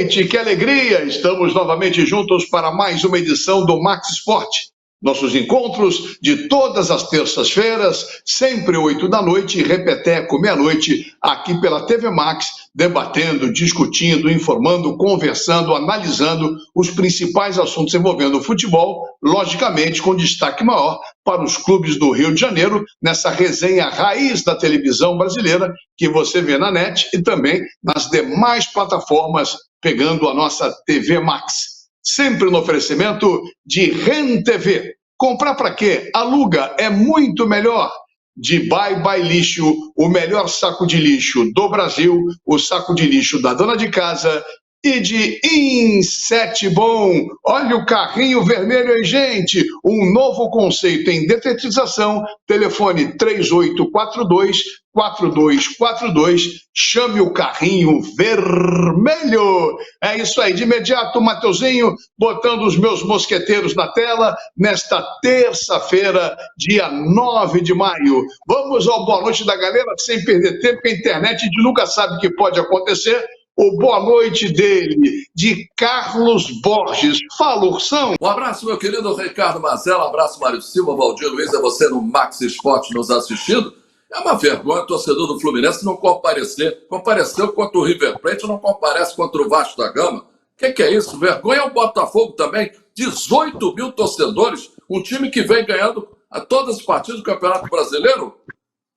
noite, que alegria! Estamos novamente juntos para mais uma edição do Max Esporte. Nossos encontros de todas as terças-feiras, sempre 8 da noite e repeteco meia-noite, aqui pela TV Max, debatendo, discutindo, informando, conversando, analisando os principais assuntos envolvendo o futebol, logicamente com destaque maior para os clubes do Rio de Janeiro, nessa resenha raiz da televisão brasileira, que você vê na net e também nas demais plataformas, pegando a nossa TV Max. Sempre no oferecimento de REN TV. Comprar para quê? Aluga, é muito melhor. De Bye Bye Lixo, o melhor saco de lixo do Brasil, o saco de lixo da dona de casa. E de Inset Bom. Olha o carrinho vermelho aí, gente. Um novo conceito em detetização. Telefone 3842-4242. Chame o carrinho vermelho. É isso aí. De imediato, Mateuzinho, botando os meus mosqueteiros na tela, nesta terça-feira, dia 9 de maio. Vamos ao boa noite da galera, sem perder tempo, porque a internet nunca sabe o que pode acontecer. O boa noite dele, de Carlos Borges. Fala, Ursão. Um abraço, meu querido Ricardo Mazella, um abraço, Mário Silva, Valdir Luiz, é você no Max Esporte nos assistindo. É uma vergonha o torcedor do Fluminense não comparecer. Compareceu contra o River Plate, não comparece contra o Vasco da Gama. O que é isso? Vergonha é o Botafogo também. 18 mil torcedores, um time que vem ganhando a todas as partidas do Campeonato Brasileiro,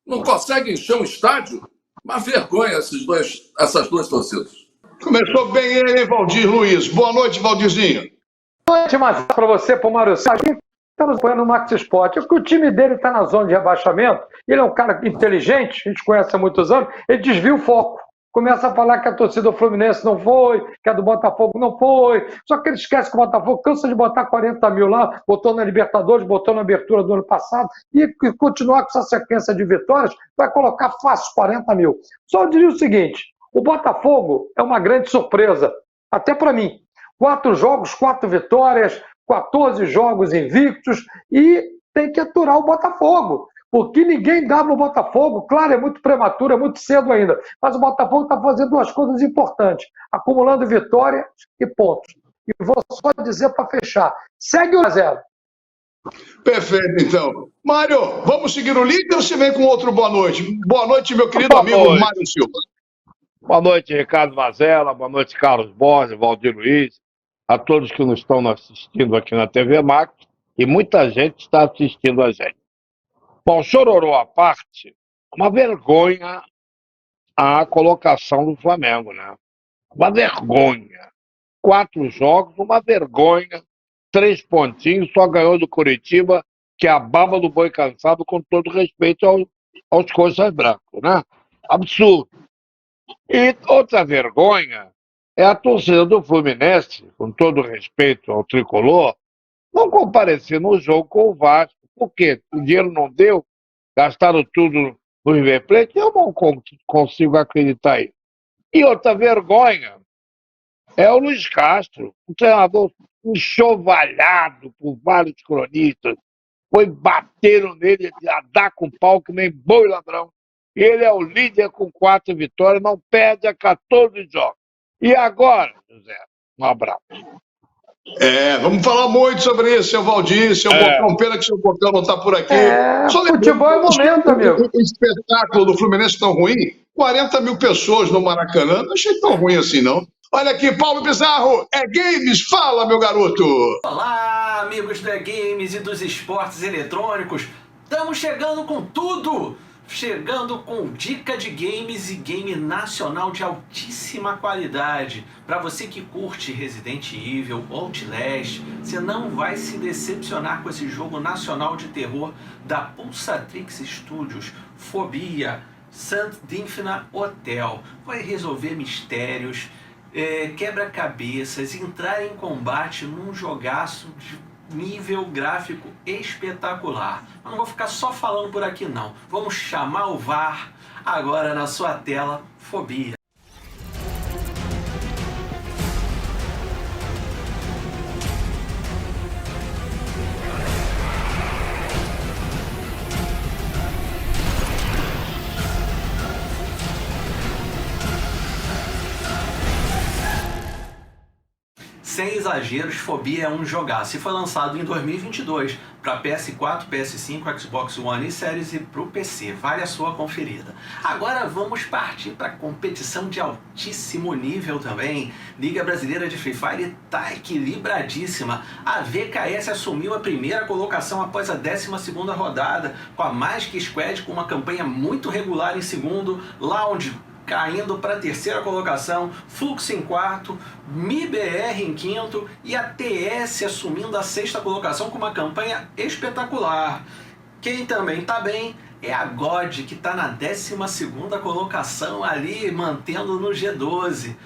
não consegue encher um estádio. Uma vergonha essas duas torcidas. Começou bem ele, hein, Valdir Luiz. Boa noite, Valdirzinho. Boa noite, Marcelo, para você, para o Mário Silva. Estamos apoiando o Max Esporte. É porque o time dele está na zona de rebaixamento. Ele é um cara inteligente, a gente conhece há muitos anos. Ele desvia o foco. Começa a falar que a torcida do Fluminense não foi, que a do Botafogo não foi. Só que ele esquece que o Botafogo cansa de botar 40 mil lá, botou na Libertadores, botou na abertura do ano passado, e continuar com essa sequência de vitórias, vai colocar fácil 40 mil. Só eu diria o seguinte, o Botafogo é uma grande surpresa, até para mim. 4 jogos, 4 vitórias, 14 jogos invictos, e tem que aturar o Botafogo. Porque ninguém dava o Botafogo, claro, é muito prematuro, é muito cedo ainda, mas o Botafogo está fazendo duas coisas importantes, acumulando vitórias e pontos. E vou só dizer para fechar, segue o 0. Perfeito, então. Mário, vamos seguir o líder ou você vem com outro boa noite? Boa noite, meu querido amigo Mário Silva. Boa noite, Ricardo Mazella, boa noite, Carlos Borges, Valdir Luiz, a todos que nos estão assistindo aqui na TV Max, e muita gente está assistindo a gente. Bom, chororô à parte, uma vergonha a colocação do Flamengo, né? Uma vergonha. 4 jogos, uma vergonha. 3 pontinhos, só ganhou do Curitiba, que é a baba do boi cansado, com todo respeito aos coxas brancos, né? Absurdo. E outra vergonha é a torcida do Fluminense, com todo respeito ao tricolor, não comparecer no jogo com o Vasco. Por quê? O dinheiro não deu, gastaram tudo no River Plate, eu não consigo acreditar isso. E outra vergonha é o Luiz Castro, um treinador enxovalhado por vários cronistas, foi bateram nele, a dar com pau que nem boi ladrão. E ele é o líder com 4 vitórias, não perde a 14 jogos. E agora, José, um abraço. Vamos falar muito sobre isso, seu Valdir, seu Bocão. Pena que seu Bocão não está por aqui. Só futebol é momento, amigo. O espetáculo do Fluminense tão ruim, 40 mil pessoas no Maracanã, não achei tão ruim assim, não. Olha aqui, Paulo Bizarro, Games, fala, meu garoto. Olá, amigos da Games e dos esportes eletrônicos. Estamos chegando com tudo. Chegando com dica de games e game nacional de altíssima qualidade. Para você que curte Resident Evil, Outlast, você não vai se decepcionar com esse jogo nacional de terror da Pulsatrix Studios, Fobia, St. Dymphna Hotel. Vai resolver mistérios, quebra-cabeças, entrar em combate num jogaço de nível gráfico espetacular. Eu não vou ficar só falando por aqui não. Vamos chamar o VAR agora na sua tela, Fobia. Sem exageros, Fobia é um jogaço e foi lançado em 2022 para PS4, PS5, Xbox One e Series e para o PC. Vale a sua conferida. Agora vamos partir para competição de altíssimo nível também. Liga Brasileira de Free Fire está equilibradíssima. A VKS assumiu a primeira colocação após a 12ª rodada, com a Magic Squad com uma campanha muito regular em segundo, Loud caindo para a 3ª colocação, Fluxo em 4º, MIBR em 5º e a TS assumindo a 6ª colocação com uma campanha espetacular. Quem também está bem é a God, que está na 12ª colocação ali, mantendo no G12.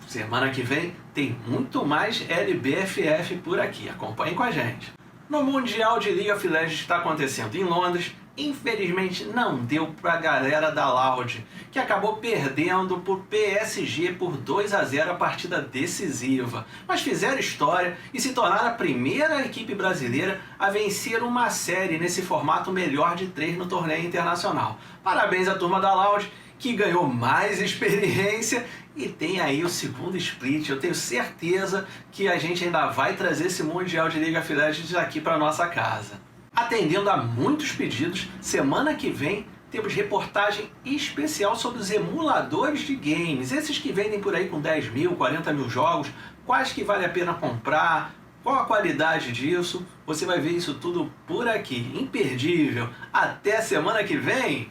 Semana que vem tem muito mais LBFF por aqui, acompanhe com a gente. No Mundial de League of Legends que está acontecendo em Londres, infelizmente não deu para a galera da Loud, que acabou perdendo por PSG por 2-0 a partida decisiva. Mas fizeram história e se tornaram a primeira equipe brasileira a vencer uma série nesse formato melhor de 3 no torneio internacional. Parabéns à turma da Loud, que ganhou mais experiência e tem aí o segundo split. Eu tenho certeza que a gente ainda vai trazer esse Mundial de League of Legends aqui para nossa casa. Atendendo a muitos pedidos, semana que vem temos reportagem especial sobre os emuladores de games, esses que vendem por aí com 10 mil, 40 mil jogos, quais que vale a pena comprar, qual a qualidade disso, você vai ver isso tudo por aqui, imperdível. Até semana que vem,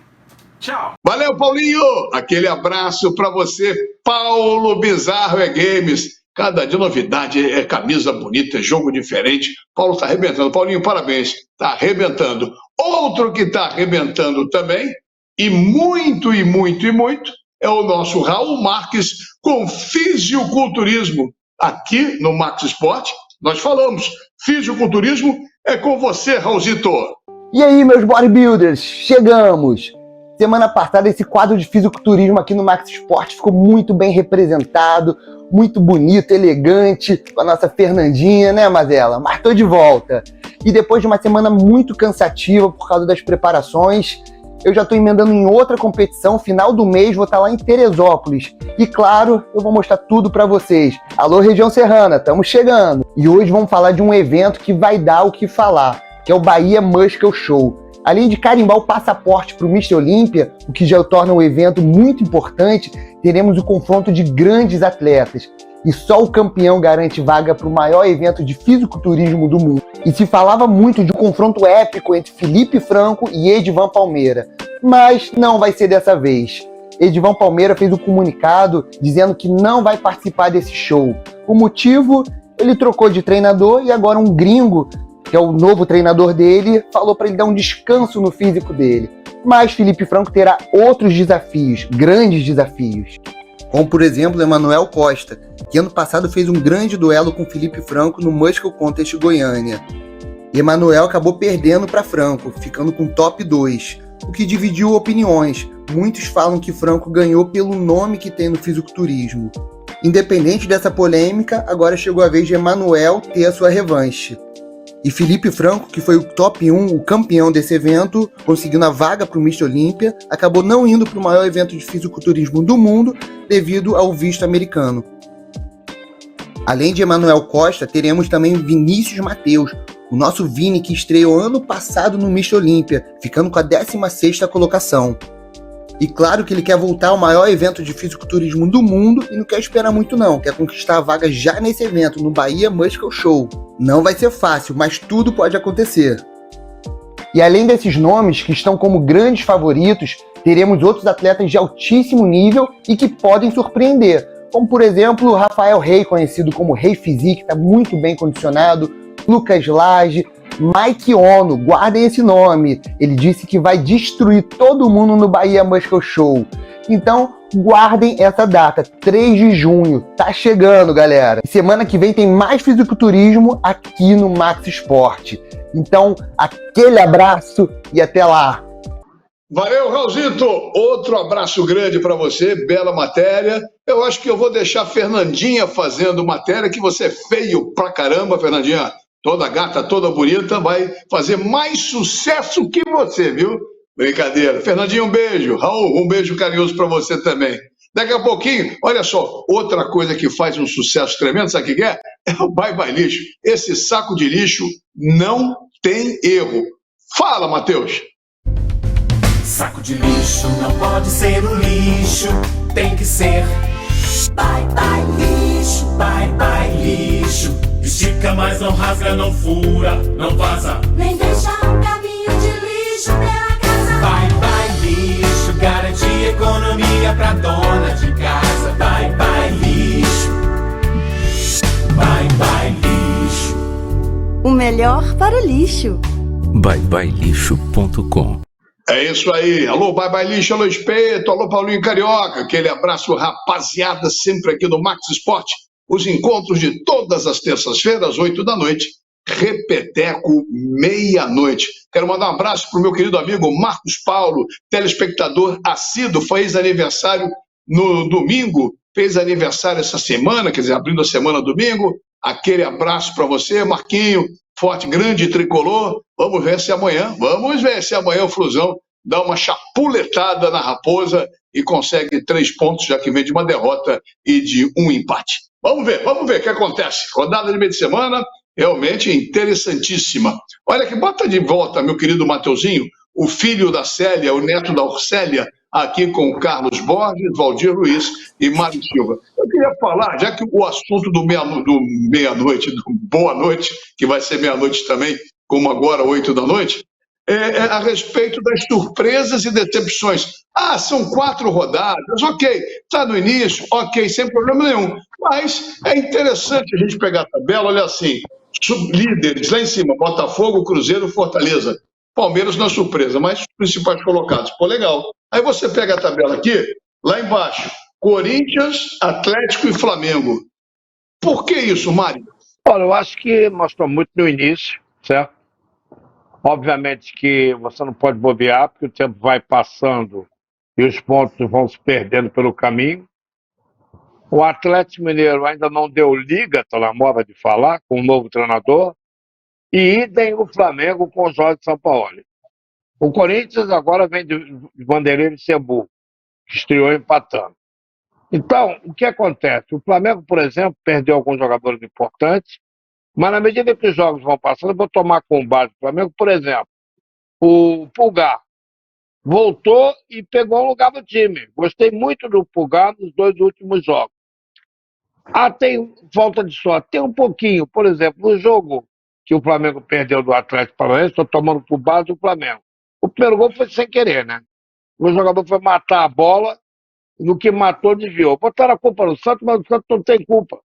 tchau! Valeu, Paulinho! Aquele abraço para você, Paulo Bizarro Games. Cada dia novidade, é camisa bonita, é jogo diferente. Paulo está arrebentando. Paulinho, parabéns. Está arrebentando. Outro que está arrebentando também, e muito, é o nosso Raul Marques com fisiculturismo. Aqui no Max Sport, nós falamos, fisiculturismo é com você, Raulzito. E aí, meus bodybuilders, chegamos! Semana passada, esse quadro de fisiculturismo aqui no Max Sport ficou muito bem representado, muito bonito, elegante, com a nossa Fernandinha, né, Mazela? Mas tô de volta. E depois de uma semana muito cansativa por causa das preparações, eu já tô emendando em outra competição, final do mês, vou estar lá em Teresópolis. E claro, eu vou mostrar tudo pra vocês. Alô, região serrana, estamos chegando. E hoje vamos falar de um evento que vai dar o que falar, que é o Bahia Muscle Show. Além de carimbar o passaporte para o Mr. Olímpia, o que já torna o evento muito importante, teremos o confronto de grandes atletas. E só o campeão garante vaga para o maior evento de fisiculturismo do mundo. E se falava muito de um confronto épico entre Felipe Franco e Edivan Palmeira. Mas não vai ser dessa vez. Edivan Palmeira fez um comunicado dizendo que não vai participar desse show. O motivo? Ele trocou de treinador e agora um gringo, que é o novo treinador dele, falou para ele dar um descanso no físico dele. Mas Felipe Franco terá outros desafios, grandes desafios. Como, por exemplo, Emanuel Costa, que ano passado fez um grande duelo com Felipe Franco no Muscle Contest Goiânia. Emanuel acabou perdendo para Franco, ficando com top 2, o que dividiu opiniões. Muitos falam que Franco ganhou pelo nome que tem no fisiculturismo. Independente dessa polêmica, agora chegou a vez de Emanuel ter a sua revanche. E Felipe Franco, que foi o top 1, o campeão desse evento, conseguindo a vaga para o Mr. Olímpia, acabou não indo para o maior evento de fisiculturismo do mundo devido ao visto americano. Além de Emanuel Costa, teremos também Vinícius Mateus, o nosso Vini que estreou ano passado no Mr. Olímpia, ficando com a 16ª colocação. E claro que ele quer voltar ao maior evento de fisiculturismo do mundo e não quer esperar muito não, quer conquistar a vaga já nesse evento, no Bahia Muscle Show. Não vai ser fácil, mas tudo pode acontecer. E além desses nomes que estão como grandes favoritos, teremos outros atletas de altíssimo nível e que podem surpreender, como por exemplo o Rafael Rey, conhecido como Rei Physique, está muito bem condicionado, Lucas Lage, Mike Ono, guardem esse nome, ele disse que vai destruir todo mundo no Bahia Muscle Show. Então, guardem essa data, 3 de junho, tá chegando, galera. E semana que vem tem mais fisiculturismo aqui no Max Sport. Então, aquele abraço e até lá. Valeu, Raulzito. Outro abraço grande para você, bela matéria. Eu acho que eu vou deixar a Fernandinha fazendo matéria, que você é feio pra caramba, Fernandinha. Toda gata, toda bonita, vai fazer mais sucesso que você, viu? Brincadeira. Fernandinho, um beijo. Raul, um beijo carinhoso para você também. Daqui a pouquinho, olha só, outra coisa que faz um sucesso tremendo, sabe o que é? é o Bye Bye Lixo. Esse saco de lixo não tem erro. Fala, Matheus. Saco de lixo não pode ser um lixo, tem que ser Bye Bye Lixo, Bye Bye Lixo. Estica, mas não rasga, não fura, não vaza, nem deixa um caminho de lixo pela casa. Bye Bye Lixo, garante economia pra dona de casa. Bye Bye Lixo, Bye Bye Lixo. O melhor para o lixo. byebyelixo.com. É isso aí. Alô, Bye Bye Lixo, alô, Espeto, alô, Paulinho Carioca. Aquele abraço, rapaziada, sempre aqui no Max Sport. Os encontros de todas as terças-feiras, 8 da noite. Repeteco, meia-noite. Quero mandar um abraço para o meu querido amigo Marcos Paulo, telespectador assíduo, fez aniversário no domingo, fez aniversário essa semana, quer dizer, abrindo a semana domingo. Aquele abraço para você, Marquinho, forte, grande tricolor. Vamos ver se amanhã o Flusão dá uma chapuletada na Raposa e consegue 3 pontos, já que vem de uma derrota e de um empate. Vamos ver o que acontece. Rodada de meio de semana, realmente interessantíssima. Olha que bota de volta, meu querido Mateuzinho, o filho da Célia, o neto da Orcélia, aqui com o Carlos Borges, Valdir Luiz e Mário Silva. Eu queria falar, já que o assunto do meia-noite, do boa noite, que vai ser meia-noite também, como agora, 8 da noite, é a respeito das surpresas e decepções. Ah, são 4 rodadas, ok, está no início, ok, sem problema nenhum. Mas é interessante a gente pegar a tabela, olha assim, líderes lá em cima, Botafogo, Cruzeiro, Fortaleza. Palmeiras não é surpresa, mas os principais colocados. Pô, legal. Aí você pega a tabela aqui, lá embaixo, Corinthians, Atlético e Flamengo. Por que isso, Mário? Olha, eu acho que nós estamos muito no início, certo? Obviamente que você não pode bobear, porque o tempo vai passando e os pontos vão se perdendo pelo caminho. O Atlético Mineiro ainda não deu liga, está na moda de falar, com um novo treinador. E idem o Flamengo com o Jorge Sampaoli. O Corinthians agora vem de Vanderlei Luxemburgo, que estreou empatando. Então, o que acontece? O Flamengo, por exemplo, perdeu alguns jogadores importantes, mas na medida que os jogos vão passando, eu vou tomar com base o Flamengo, por exemplo, o Pulgar voltou e pegou o lugar do time. Gostei muito do Pulgar nos 2 últimos jogos. Tem falta de sorte, tem um pouquinho, por exemplo, no jogo que o Flamengo perdeu do Atlético Paranaense, estou tomando por base do Flamengo. O primeiro gol foi sem querer, né? O jogador foi matar a bola, no que matou, desviou. Botaram a culpa no Santos, mas o Santos não tem culpa.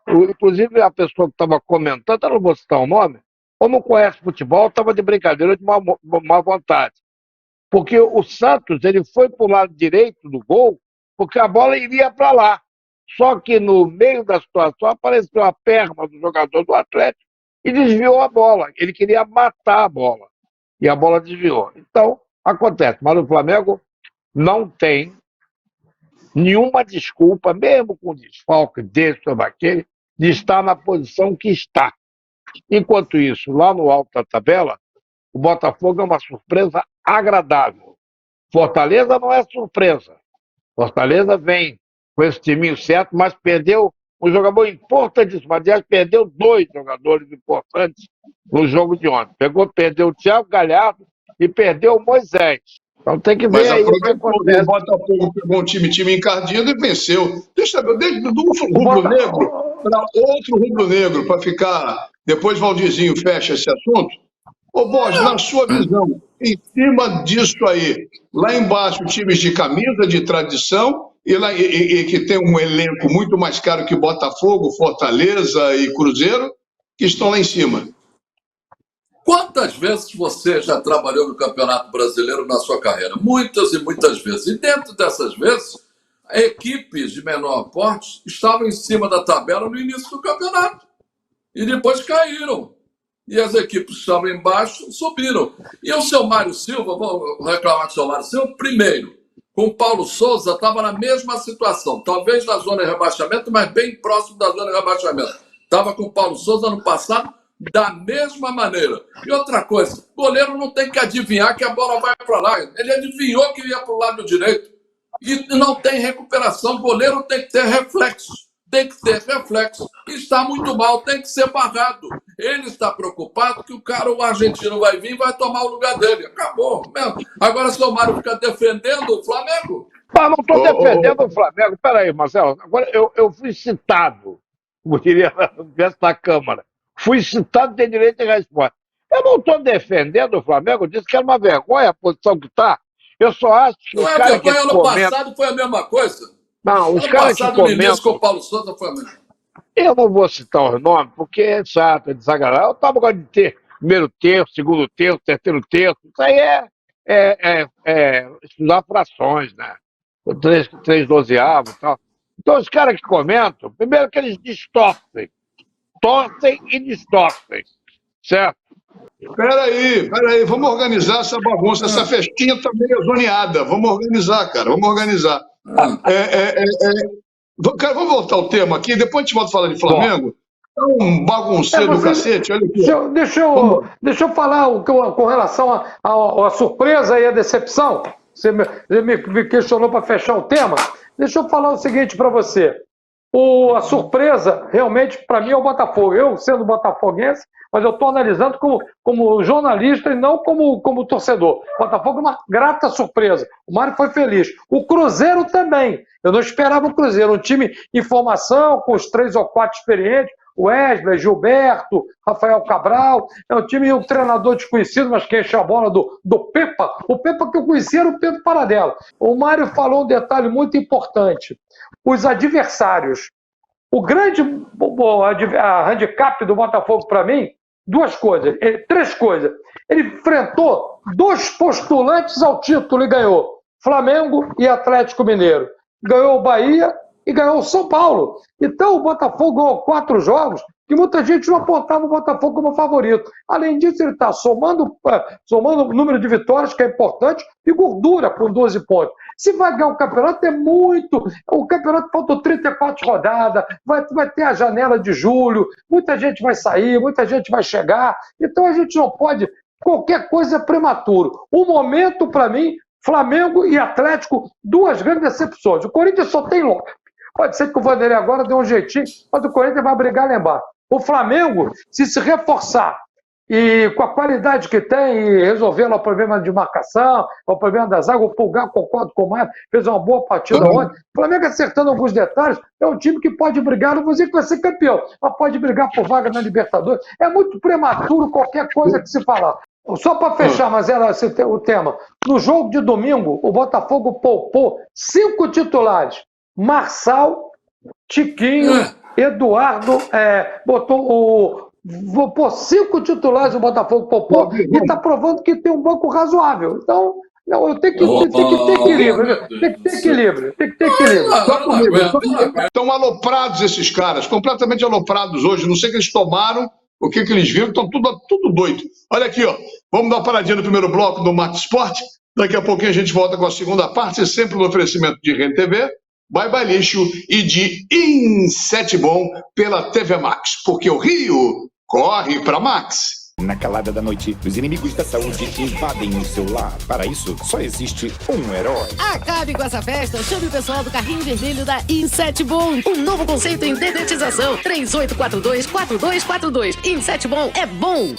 Inclusive, a pessoa que estava comentando, eu não vou citar o nome, ou não conhece futebol, estava de brincadeira, de má vontade. Porque o Santos, ele foi para o lado direito do gol, porque a bola iria para lá. Só que no meio da situação apareceu a perna do jogador do Atlético e desviou a bola. Ele queria matar a bola. E a bola desviou. Então, acontece. Mas o Flamengo não tem nenhuma desculpa, mesmo com desfalque desse ou daquele, de estar na posição que está. Enquanto isso, lá no alto da tabela, o Botafogo é uma surpresa agradável. Fortaleza não é surpresa. Fortaleza vem com esse timinho certo, mas perdeu um jogador importantíssimo. Aliás, perdeu 2 jogadores importantes no jogo de ontem. Perdeu o Thiago Galhardo e perdeu o Moisés. Então tem que ver. Mas aí o Botafogo pegou um time encardido e venceu. Deixa eu ver, do rubro-negro para outro rubro-negro, para ficar... Depois Valdirzinho fecha esse assunto. Ô, Borges, na sua visão, em cima disso aí, lá embaixo, times de camisa, de tradição, e que tem um elenco muito mais caro que Botafogo, Fortaleza e Cruzeiro, que estão lá em cima. Quantas vezes você já trabalhou no Campeonato Brasileiro na sua carreira? Muitas e muitas vezes. E dentro dessas vezes, equipes de menor porte estavam em cima da tabela no início do campeonato. E depois caíram. E as equipes que estavam embaixo subiram. E o seu Mário Silva, vou reclamar do seu Mário Silva, primeiro, com o Paulo Souza, estava na mesma situação. Talvez na zona de rebaixamento, mas bem próximo da zona de rebaixamento. Estava com o Paulo Souza ano passado, da mesma maneira. E outra coisa, goleiro não tem que adivinhar que a bola vai para lá. Ele adivinhou que ia para o lado direito. E não tem recuperação. Goleiro tem que ter reflexos. tem que ter reflexo. Está muito mal, tem que ser barrado. Ele está preocupado que o argentino vai vir e vai tomar o lugar dele. Acabou. Mesmo. Agora, se o Mário fica defendendo o Flamengo... Ah, não estou defendendo o Flamengo. Peraí, Marcelo. Agora, eu fui citado, como diria na Câmara. Fui citado, tem direito de resposta. Eu não estou defendendo o Flamengo, eu disse que era uma vergonha a posição que está. Eu só acho que não os é caras que vergonha, ano comentam... passado foi a mesma coisa. Não, os ano caras que passado, no início, com comentam... o Paulo Souza, foi a mesma. Eu não vou citar os nomes, porque é chato, é desagradável. Eu estava agora de ter primeiro terço, segundo terço, terceiro terço. Isso aí é estudar frações, né? 3 dozeavos e tal. Então, os caras que comentam, primeiro que eles distorcem. Torcem e distorcem. Certo? Peraí, vamos organizar essa bagunça, essa festinha tá meio zoneada. Vamos organizar, cara, vamos organizar. Cara, vamos voltar ao tema aqui, depois a gente volta a falar de Flamengo. É um bagunceiro do cacete, olha aqui. Deixa eu falar com relação à surpresa e à decepção. Você me questionou para fechar o tema. Deixa eu falar o seguinte para você. A surpresa, realmente, para mim, é o Botafogo. Eu, sendo botafoguense, mas eu estou analisando como jornalista e não como torcedor. O Botafogo é uma grata surpresa. O Mário foi feliz. O Cruzeiro também. Eu não esperava o Cruzeiro. Um time em formação, com os 3 ou 4 experientes. Wesley, Gilberto, Rafael Cabral. É um time e um treinador desconhecido, mas que enche a bola do Pepa. O Pepa que eu conhecia era o Pedro Paradela. O Mário falou um detalhe muito importante. Os adversários. O grande handicap do Botafogo, para mim, 3 coisas. Ele enfrentou 2 postulantes ao título e ganhou. Flamengo e Atlético Mineiro. Ganhou o Bahia e ganhou o São Paulo. Então, o Botafogo ganhou 4 jogos que muita gente não apontava o Botafogo como favorito. Além disso, ele está somando o número de vitórias, que é importante, e gordura com 12 pontos. Se vai ganhar o campeonato, é muito. O campeonato faltam 34 rodadas, vai ter a janela de julho, muita gente vai sair, muita gente vai chegar. Então, a gente não pode... Qualquer coisa é prematuro. O momento, para mim, Flamengo e Atlético, 2 grandes decepções. O Corinthians só tem Lopes. Pode ser que o Vanderlei agora dê um jeitinho, mas o Corinthians vai brigar lá embaixo. O Flamengo, se reforçar e com a qualidade que tem e resolver lá o problema de marcação, o problema da zaga, o Pulgar, concordo com o Mário, fez uma boa partida ontem. O Flamengo acertando alguns detalhes, é um time que pode brigar, não vou dizer que vai ser campeão, mas pode brigar por vaga na Libertadores. É muito prematuro qualquer coisa que se falar. Só para fechar, mas era o tema. No jogo de domingo, o Botafogo poupou 5 titulares. Marçal, Tiquinho, Eduardo, botou 5 titulares o Botafogo poupou e está provando que tem um banco razoável. Então, eu tenho que ter equilíbrio. Tem que ter equilíbrio. Estão aloprados esses caras, completamente aloprados hoje. Não sei o que eles tomaram, o que eles viram, estão tudo doido. Olha aqui, ó. Vamos dar uma paradinha no primeiro bloco do Max Sport. Daqui a pouquinho a gente volta com a segunda parte, sempre no oferecimento de RedeTV, Bye Bye Lixo e de Insetbom pela TV Max, porque o Rio corre para Max. Na calada da noite, os inimigos da saúde invadem o seu lar. Para isso, só existe um herói. Acabe com essa festa, chame o pessoal do carrinho vermelho da Insetbom. Um novo conceito em dedetização. 3842-4242. Insetbom é bom.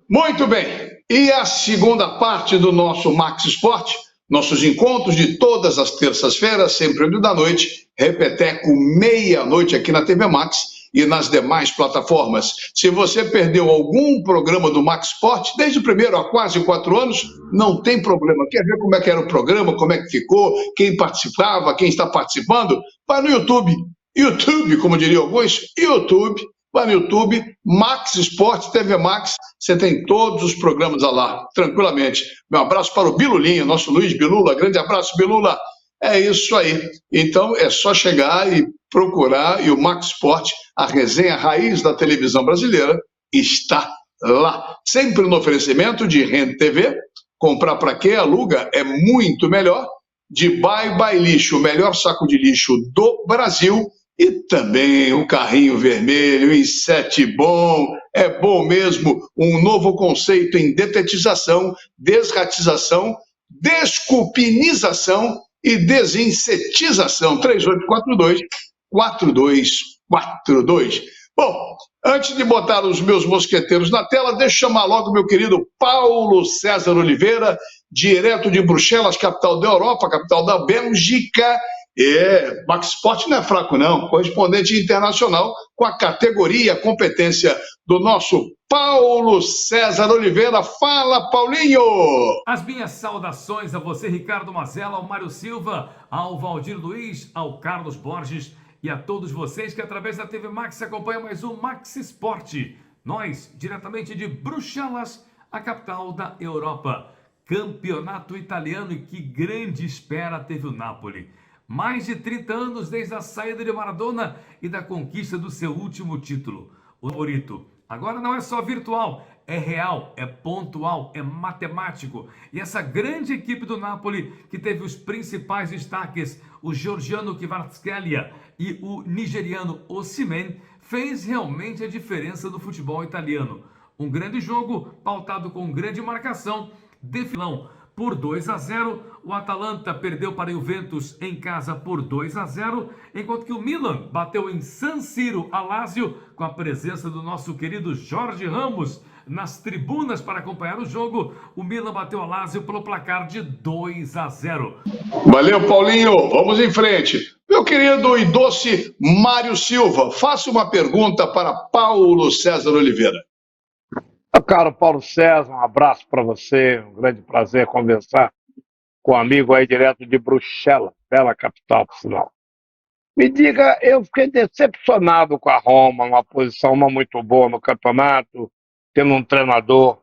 Muito bem, e a segunda parte do nosso Max Sport, nossos encontros de todas as terças-feiras, sempre 8 da noite, repeteco meia-noite aqui na TV Max e nas demais plataformas. Se você perdeu algum programa do Max Sport, desde o primeiro há quase 4 anos, não tem problema. Quer ver como é que era o programa, como é que ficou, quem participava, quem está participando? Vai no YouTube. YouTube, como diriam alguns, YouTube. Vai no YouTube, Max Sport, TV Max, você tem todos os programas lá, tranquilamente. Meu abraço para o Bilulinha, nosso Luiz Bilula, grande abraço, Bilula. É isso aí. Então é só chegar e procurar, e o Max Sport, a resenha raiz da televisão brasileira, está lá. Sempre no oferecimento de RedeTV, comprar para quê? Aluga é muito melhor. de Bye Bye Lixo, o melhor saco de lixo do Brasil, e também o carrinho vermelho em 7 bom. É bom mesmo, um novo conceito em detetização, desratização, descupinização e desinsetização. 3842-4242. Bom, antes de botar os meus mosqueteiros na tela, deixa eu chamar logo meu querido Paulo César Oliveira, direto de Bruxelas, capital da Europa, capital da Bélgica. Max Sport não é fraco não, correspondente internacional com a categoria, a competência do nosso Paulo César Oliveira. Fala, Paulinho! As minhas saudações a você, Ricardo Mazella, ao Mário Silva, ao Valdir Luiz, ao Carlos Borges e a todos vocês que através da TV Max acompanham mais um Max Sport. Nós, diretamente de Bruxelas, a capital da Europa. Campeonato italiano, e que grande espera teve o Napoli. Mais de 30 anos desde a saída de Maradona e da conquista do seu último título. O favorito agora não é só virtual, é real, é pontual, é matemático. E essa grande equipe do Napoli, que teve os principais destaques, o georgiano Kvaratskhelia e o nigeriano Osimhen, fez realmente a diferença no futebol italiano. Um grande jogo, pautado com grande marcação, defilão. Por 2-0, o Atalanta perdeu para o Juventus em casa por 2-0, enquanto que o Milan bateu em San Siro a Lazio, com a presença do nosso querido Jorge Ramos nas tribunas para acompanhar o jogo. O Milan bateu a Lazio pelo placar de 2-0. Valeu, Paulinho. Vamos em frente. Meu querido e doce Mário Silva, faça uma pergunta para Paulo César Oliveira. Meu caro Paulo César, um abraço para você, um grande prazer conversar com um amigo aí direto de Bruxelas, bela capital, por sinal. Me diga, eu fiquei decepcionado com a Roma, uma posição não muito boa no campeonato, tendo um treinador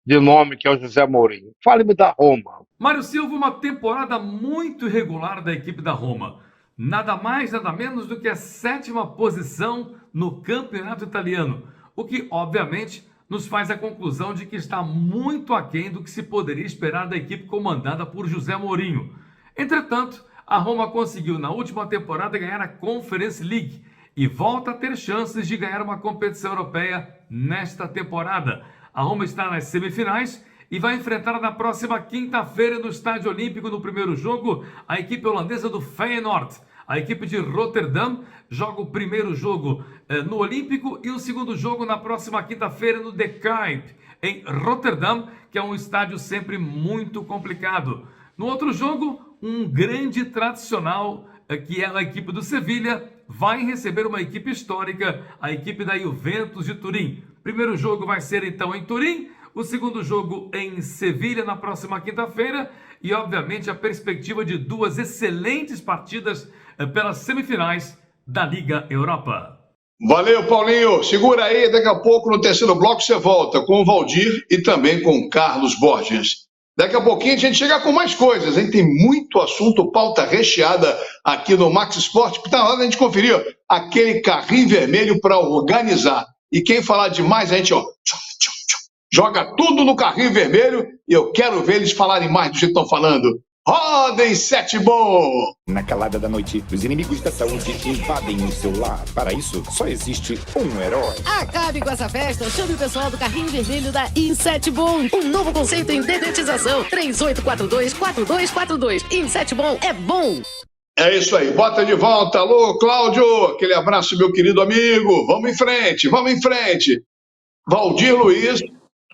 de nome que é o José Mourinho. Fale-me da Roma. Mário Silva, uma temporada muito irregular da equipe da Roma. Nada mais, nada menos do que a 7ª posição no campeonato italiano, o que, obviamente, nos faz a conclusão de que está muito aquém do que se poderia esperar da equipe comandada por José Mourinho. Entretanto, a Roma conseguiu na última temporada ganhar a Conference League e volta a ter chances de ganhar uma competição europeia nesta temporada. A Roma está nas semifinais e vai enfrentar na próxima quinta-feira no Estádio Olímpico, no primeiro jogo, a equipe holandesa do Feyenoord. A equipe de Rotterdam joga o primeiro jogo no Olímpico e o segundo jogo na próxima quinta-feira no De Kuip, em Rotterdam, que é um estádio sempre muito complicado. No outro jogo, um grande tradicional, que é a equipe do Sevilha, vai receber uma equipe histórica, a equipe da Juventus de Turim. Primeiro jogo vai ser então em Turim, o segundo jogo em Sevilha na próxima quinta-feira e, obviamente, a perspectiva de 2 excelentes partidas pelas semifinais da Liga Europa. Valeu, Paulinho. Segura aí, daqui a pouco no terceiro bloco você volta com o Valdir e também com o Carlos Borges. Daqui a pouquinho a gente chega com mais coisas, hein? Tem muito assunto, pauta recheada aqui no Max Sport, porque tá na hora da gente conferir aquele carrinho vermelho para organizar. E quem falar demais, a gente joga tudo no carrinho vermelho e eu quero ver eles falarem mais do jeito que estão falando. Rodem 7 bom! Na calada da noite, os inimigos da saúde invadem o seu lar. Para isso, só existe um herói. Acabe com essa festa, chame o pessoal do carrinho vermelho da In7Bon. Um novo conceito em dedetização. 3842-4242. In7Bon é bom! É isso aí, bota de volta. Alô, Cláudio, aquele abraço, meu querido amigo. Vamos em frente, vamos em frente. Valdir Luiz,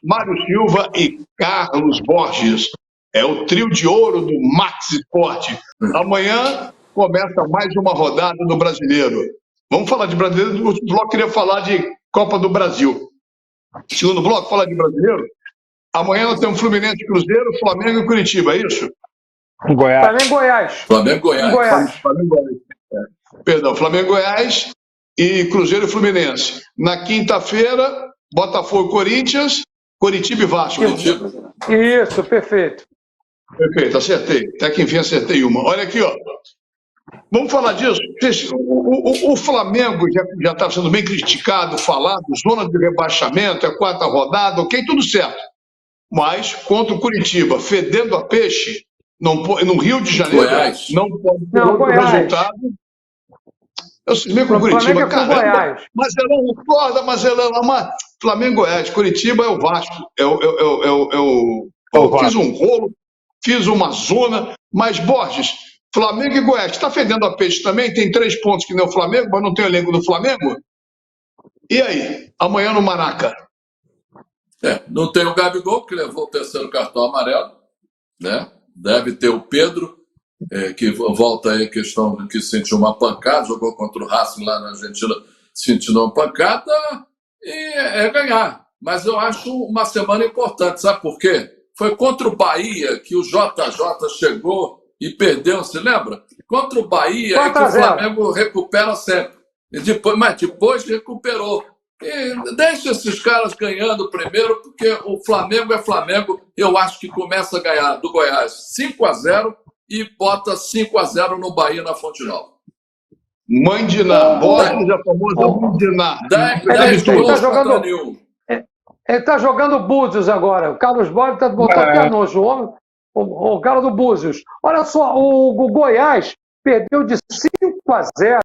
Mário Silva e Carlos Borges. É o trio de ouro do Max Sport. Amanhã começa mais uma rodada do Brasileiro. Vamos falar de Brasileiro. No último bloco queria falar de Copa do Brasil. Segundo bloco, falar de Brasileiro. Amanhã nós temos Fluminense, Cruzeiro, Flamengo e Curitiba, é isso? Goiás. Flamengo-Goiás. Flamengo-Goiás. Perdão, Flamengo-Goiás e Cruzeiro e Fluminense. Na quinta-feira, Botafogo e Corinthians, Curitiba e Vasco. Isso, perfeito. Perfeito, acertei. Até que enfim acertei uma. Olha aqui, ó. Vamos falar disso. O Flamengo já está sendo bem criticado, falado, zona de rebaixamento, é 4ª rodada, ok, tudo certo. Mas contra o Curitiba, fedendo a peixe, no Rio de Janeiro, Goiás. não pode ter Não, outro Goiás. resultado. Eu cismei com O Flamengo Curitiba, é com caramba. Goiás. Marcelão, acorda, Marcelão. Flamengo e Goiás. Curitiba é o Vasco. Fiz um rolo, fiz uma zona, mas Borges, Flamengo e Goiás. Está fedendo a peixe também? Tem 3 pontos que nem o Flamengo, mas não tem o elenco do Flamengo? E aí? Amanhã no Maraca? Não tem o Gabigol, que levou o 3º cartão amarelo, né? Deve ter o Pedro, que volta aí a questão de que sentiu uma pancada, jogou contra o Racing lá na Argentina, sentindo uma pancada, e é ganhar. Mas eu acho uma semana importante, sabe por quê? Foi contra o Bahia que o JJ chegou e perdeu, se lembra? Contra o Bahia é que o Flamengo recupera sempre. Mas depois recuperou. E deixa esses caras ganhando primeiro, porque o Flamengo é Flamengo. Eu acho que começa a ganhar do Goiás 5-0 e bota 5-0 no Bahia na Fonte Nova. Mãe de Ná, Borges, a famosa Mãe de Ná. 10 gols para Canil. Ele está jogando Búzios agora. O Carlos Borges botou até nojo. O cara do Búzios. Olha só, o Goiás perdeu de 5-0,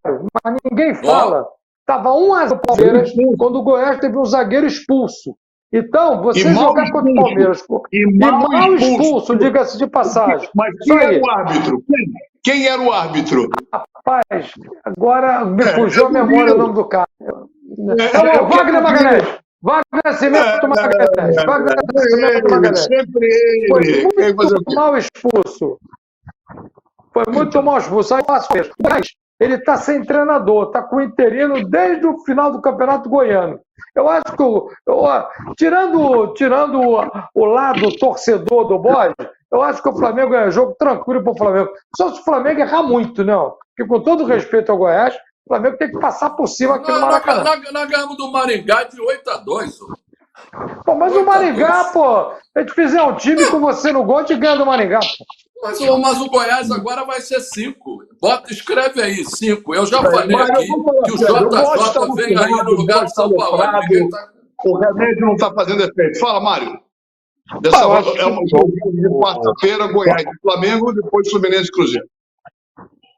mas ninguém fala. Estava 1-0 Palmeiras quando o Goiás teve um zagueiro expulso. Então, você jogar contra o Palmeiras e mal expulso, diga-se de passagem. Mas quem era o árbitro? Quem era o árbitro? Rapaz, agora me fugiu a memória o nome do cara. Wagner Magalhães. Wagner Cimento Magalhães. Wagner Cimento Magalhães. Sempre ele. Foi muito mal expulso. Foi muito mal expulso. Aí passo mesmo. Mas ele está sem treinador, está com o interino desde o final do Campeonato Goiano. Eu acho que, tirando o lado torcedor do Borges, eu acho que o Flamengo é jogo tranquilo para o Flamengo. Só se o Flamengo errar muito, não. Porque, com todo respeito ao Goiás, o Flamengo tem que passar por cima aqui no Maracanã. Nós ganhamos do Maringá de 8-2. Pô, mas o Maringá, pô, a gente fizer um time com você no gol, a gente ganha do Maringá, pô. Mas o Goiás agora vai ser 5. Escreve aí, 5. Eu já falei aqui que o JJ vem aí no lugar de São Paulo. O remédio não está fazendo efeito. Fala, Mário. Dessa vez é um jogo de quarta-feira, Goiás e Flamengo, depois Fluminense e Cruzeiro.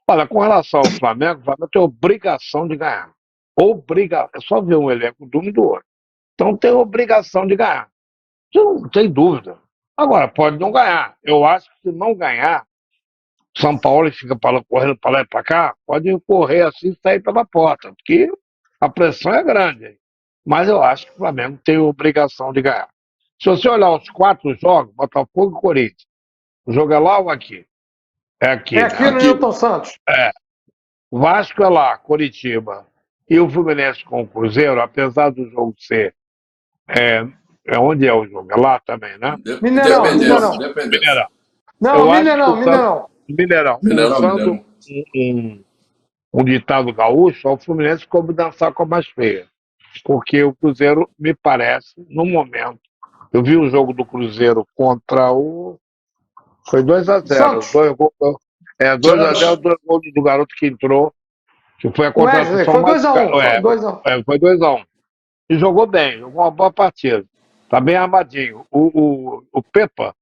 Olha, com relação ao Flamengo, o Flamengo tem obrigação de ganhar. É só ver um elenco de um e do outro. Então tem obrigação de ganhar. Não tem dúvida. Agora, pode não ganhar. Eu acho que se não ganhar, São Paulo fica correndo para lá e para cá, pode correr assim e sair pela porta, porque a pressão é grande. Mas eu acho que o Flamengo tem obrigação de ganhar. Se você olhar os 4 jogos, Botafogo e Corinthians, o jogo é lá ou aqui? É aqui. É aqui no Newton Santos. Vasco é lá, Coritiba. E o Fluminense com o Cruzeiro, apesar do jogo ser... onde é o jogo? É lá também, né? Mineirão. Não, Mineirão. Usando um ditado gaúcho, o Fluminense como dançar com a mais feia. Porque o Cruzeiro, me parece, no momento, eu vi o jogo do Cruzeiro contra o... Foi 2-0. 2-0, 2 gols do garoto que entrou, que foi a contratação. Foi 2-1. Foi 2-1. E jogou bem, jogou uma boa partida. Tá bem armadinho. O Pepa,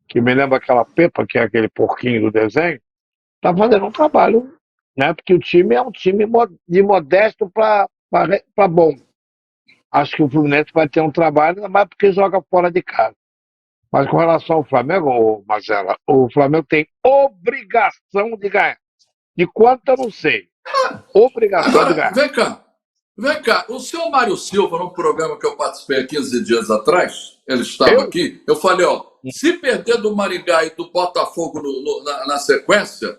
que me lembra aquela Pepa, que é aquele porquinho do desenho, tá fazendo um trabalho, né? Porque o time é um time de modesto para bom. Acho que o Fluminense vai ter um trabalho, ainda mais porque joga fora de casa. Mas com relação ao Flamengo, Marcela, o Flamengo tem obrigação de ganhar. De quanto eu não sei. Obrigação de ganhar. Vem cá, o senhor Mário Silva, num programa que eu participei há 15 dias atrás, ele estava aqui, eu falei, se perder do Maringá e do Botafogo na sequência,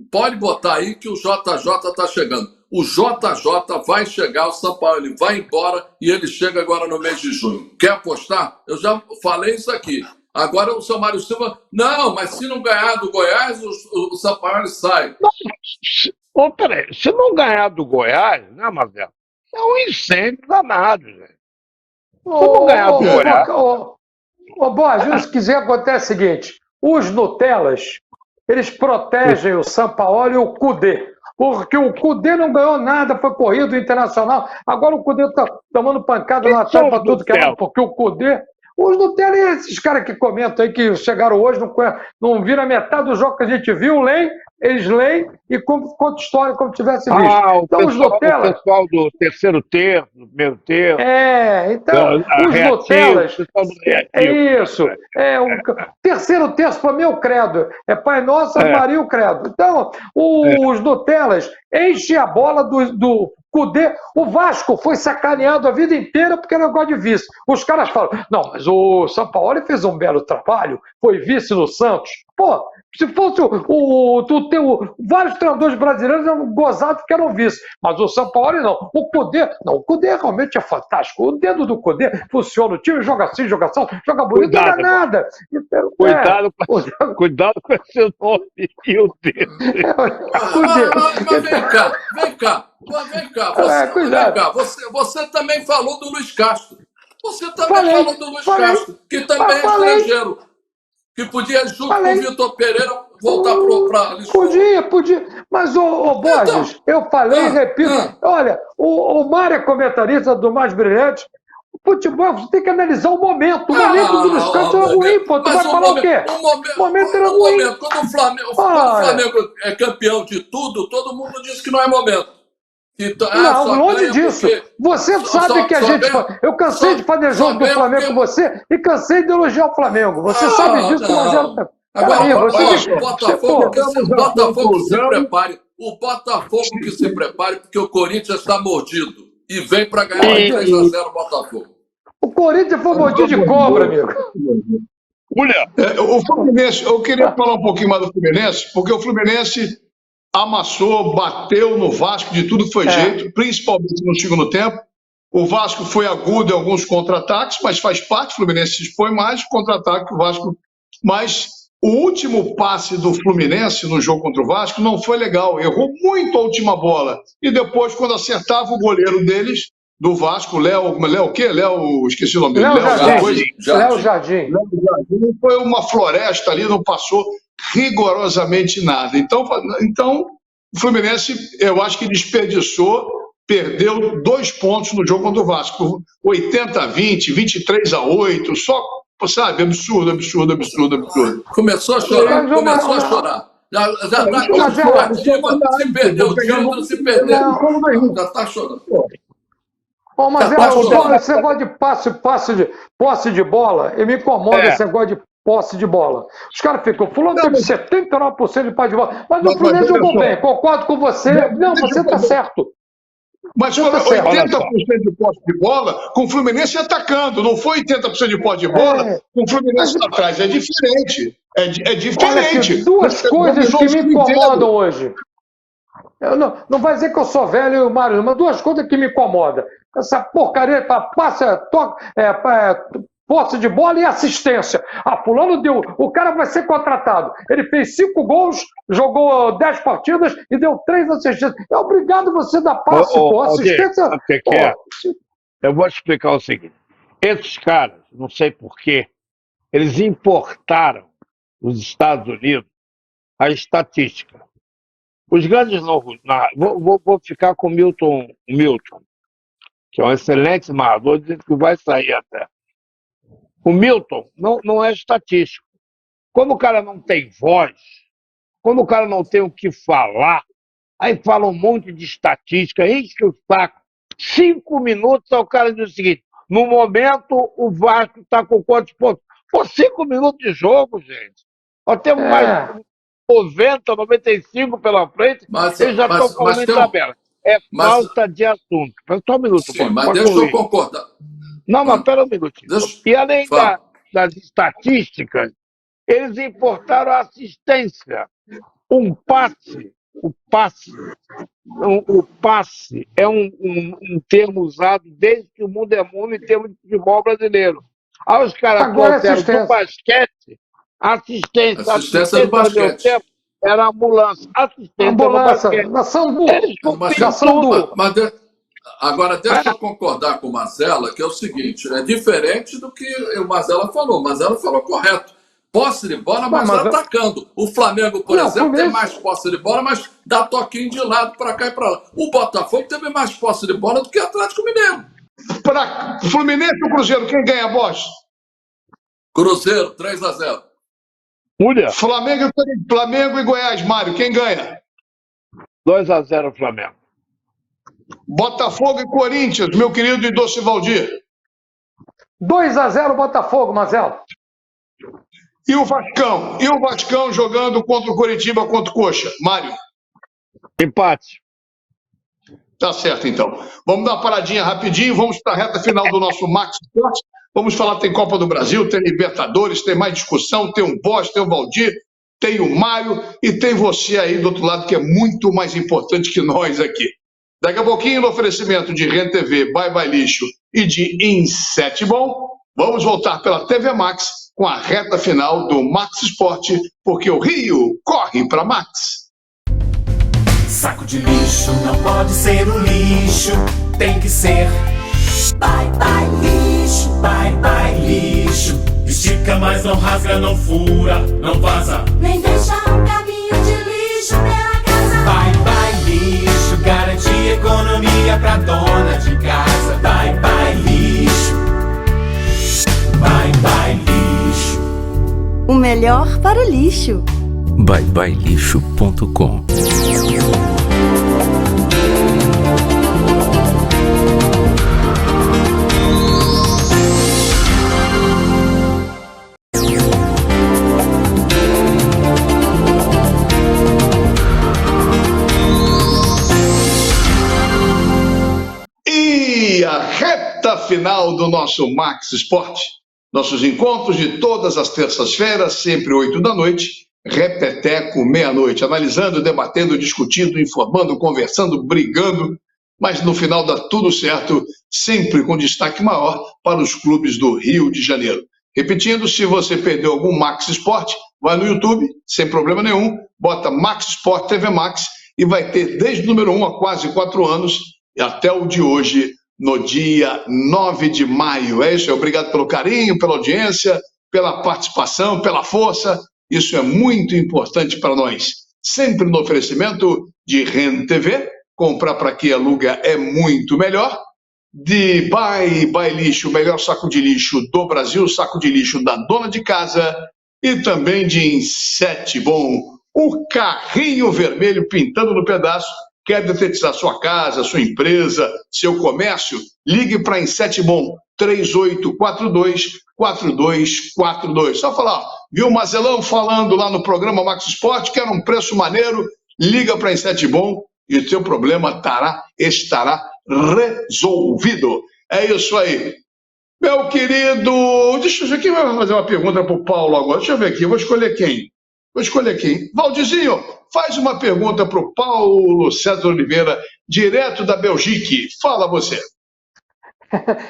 pode botar aí que o JJ está chegando. O JJ vai chegar, o São Paulo ele vai embora e ele chega agora no mês de junho. Quer apostar? Eu já falei isso aqui. Agora o seu Mário Silva, não, mas se não ganhar do Goiás, o São Paulo sai. Peraí, se não ganhar do Goiás, né, Marcelo? É um incêndio danado, gente. Se não ganhar do Goiás... Borges, se quiser, acontece o seguinte, os Nutellas, eles protegem o Sampaoli e o Cudê. Porque o Cudê não ganhou nada, foi corrido internacional. Agora o Cudê está tomando pancada na chapa tudo que é. Porque o Cudê Os Nutella, esses caras que comentam aí que chegaram hoje, não viram a metade do jogo que a gente viu, eles leem e contam história como tivesse visto. Então, os Nutella. O pessoal do terceiro terço, do primeiro terço. Então, os Nutellas. Isso. O terceiro terço, para mim, é o credo. É Pai Nosso, Maria o credo. Então, os Nutellas enchem a bola do Cudê. O Vasco foi sacaneado a vida inteira porque era negócio de vice. Os caras falam, não, mas o Sampaoli fez um belo trabalho, foi vice no Santos. Pô, se fosse vários treinadores brasileiros eram gozados porque eram vice, mas o Sampaoli não. O Cudê realmente é fantástico. O dedo do Cudê funciona, o time joga assim, joga assim, joga bonito, não dá nada. Então, cuidado com esse nome e o dedo. Mas vem cá. Você também falou do Luiz Castro. Você também falou do Luiz Castro, que também é estrangeiro. Que podia, junto com o Vitor Pereira, voltar para Lisboa. Podia. Mas, Borges, eu falei e repito. Olha, o Mário é comentarista do Mais Brilhante. O futebol, você tem que analisar o momento. O momento do Luiz Castro é ruim, pô. Tu vai falar o quê? O momento era ruim. Quando o Flamengo é campeão de tudo, todo mundo diz que não é momento. Não, longe disso. Você sabe que a gente... Eu cansei de fazer jogo do Flamengo com você e cansei de elogiar o Flamengo. Você sabe disso, Marcelo. Agora, o Botafogo que se prepare. O Botafogo que se prepare, porque o Corinthians está mordido. E vem para ganhar 3-0 o Botafogo. O Corinthians foi mordido de cobra, amigo. O Fluminense, eu queria falar um pouquinho mais do Fluminense, porque o Fluminense amassou, bateu no Vasco de tudo que foi jeito, principalmente no segundo tempo. O Vasco foi agudo em alguns contra-ataques, mas faz parte, o Fluminense se expõe mais contra-ataque que o Vasco. Mas o último passe do Fluminense no jogo contra o Vasco não foi legal, errou muito a última bola. E depois, quando acertava o goleiro deles, do Vasco, Léo o quê? Esqueci o nome dele. Léo Jardim. Foi uma floresta ali, não passou rigorosamente nada. Então, o Fluminense, eu acho que desperdiçou, perdeu 2 pontos no jogo contra o Vasco. 80-20, 23-8, só, sabe, absurdo. Começou a chorar. Já está coletiva, se perdeu o título, se perdeu. Já está chorando. Mas esse negócio de posse de bola, me incomoda esse negócio de posse de bola. Os caras ficam, fulano teve 79% de posse de bola, mas o Fluminense jogou bem, concordo com você. Não, você está certo. Mas foi 80% de posse de bola com o Fluminense atacando, não foi 80% de posse de bola com o Fluminense atrás. É diferente. É diferente. Olha, duas coisas que me incomodam hoje. Não vai dizer que eu sou velho e o Mário, mas 2 coisas que me incomodam. Essa porcaria para posse de bola e assistência. Fulano deu. O cara vai ser contratado. Ele fez 5 gols, jogou 10 partidas e deu 3 assistências. É obrigado você dar passe, assistência. Eu vou te explicar o seguinte. Esses caras, não sei porquê, eles importaram dos Estados Unidos a estatística. Os grandes novos. Vou ficar com o Milton, que é um excelente narrador, dizendo que vai sair até. O Milton não é estatístico. Quando o cara não tem voz, quando o cara não tem o que falar, aí fala um monte de estatística, enche o saco. 5 minutos, aí o cara diz o seguinte: no momento, o Vasco está com quantos pontos? Pô, 5 minutos de jogo, gente. Nós temos mais 90, 95 pela frente, eles já estão falando em tabela. Falta de assunto. Só um minuto. Sim, mas deixa eu concordar. Não, mas pera um minutinho. E além das estatísticas, eles importaram a assistência. O passe é um termo usado desde que o mundo é mundo em termos de futebol brasileiro. Aí os caras trouxeram do basquete, assistência do basquete. Tempo, era ambulância. Ambulância, na Sambu. Agora, deixa eu concordar com o Marcelo, que é o seguinte, é diferente do que o Marcelo falou. O Marcelo falou correto. Posse de bola, mas atacando. O Flamengo, por exemplo, tem mais posse de bola, mas dá toquinho de lado para cá e para lá. O Botafogo teve mais posse de bola do que o Atlético Mineiro. Para Fluminense ou Cruzeiro, quem ganha a voz? Cruzeiro, 3-0. Mulher, Flamengo e Goiás, Mário, quem ganha? 2-0 Flamengo. Botafogo e Corinthians, meu querido Idoce Valdir. 2-0 Botafogo, Marcelo. E o Vascão? E o Vascão jogando contra o Coritiba, contra o Coxa? Mário? Empate. Tá certo, então. Vamos dar uma paradinha rapidinho, vamos para a reta final do nosso Max Esporte. Vamos falar, tem Copa do Brasil, tem Libertadores, tem mais discussão, tem o Bosch, tem o Valdir, tem o Mário e tem você aí do outro lado, que é muito mais importante que nós aqui. Daqui a pouquinho, no oferecimento de Rede TV, Bye Bye Lixo e de Insetbon, vamos voltar pela TV Max com a reta final do Max Esporte, porque o Rio corre para Max. Saco de lixo não pode ser um lixo, tem que ser bye bye lixo, bye bye lixo. Estica, mas não rasga, não fura, não vaza, Nem deixa um caminho de lixo pela casa. bye bye lixo. Garante economia pra dona de casa. Bye bye lixo, bye bye lixo. O melhor para o lixo. byebyelixo.com. E a reta final do nosso Max Esporte. Nossos encontros de todas as terças-feiras, sempre 8 da noite, repeteco, meia-noite, analisando, debatendo, discutindo, informando, conversando, brigando, mas no final dá tudo certo, sempre com destaque maior para os clubes do Rio de Janeiro. Repetindo, se você perdeu algum Max Esporte, vai no YouTube, sem problema nenhum, bota Max Esporte TV Max e vai ter desde o número 1 há quase 4 anos e até o de hoje, no dia 9 de maio. É isso, obrigado pelo carinho, pela audiência, pela participação, pela força. Isso é muito importante para nós. Sempre no oferecimento de Rede TV, comprar para quem aluga é muito melhor. De Bye Bye Lixo, o melhor saco de lixo do Brasil, saco de lixo da dona de casa. E também de Insetbon, o carrinho vermelho pintando no pedaço. Quer detetizar sua casa, sua empresa, seu comércio? Ligue para Insetbon 3842-4242. Só falar, ó, viu o Mazelão falando lá no programa Max Esporte, que era um preço maneiro, liga para Insetbon e o seu problema estará resolvido. É isso aí. Meu querido, deixa eu ver, quem vai fazer uma pergunta para o Paulo agora? Deixa eu ver aqui, vou escolher quem? Valdizinho, faz uma pergunta para o Paulo César Oliveira, direto da Belgique. Fala você.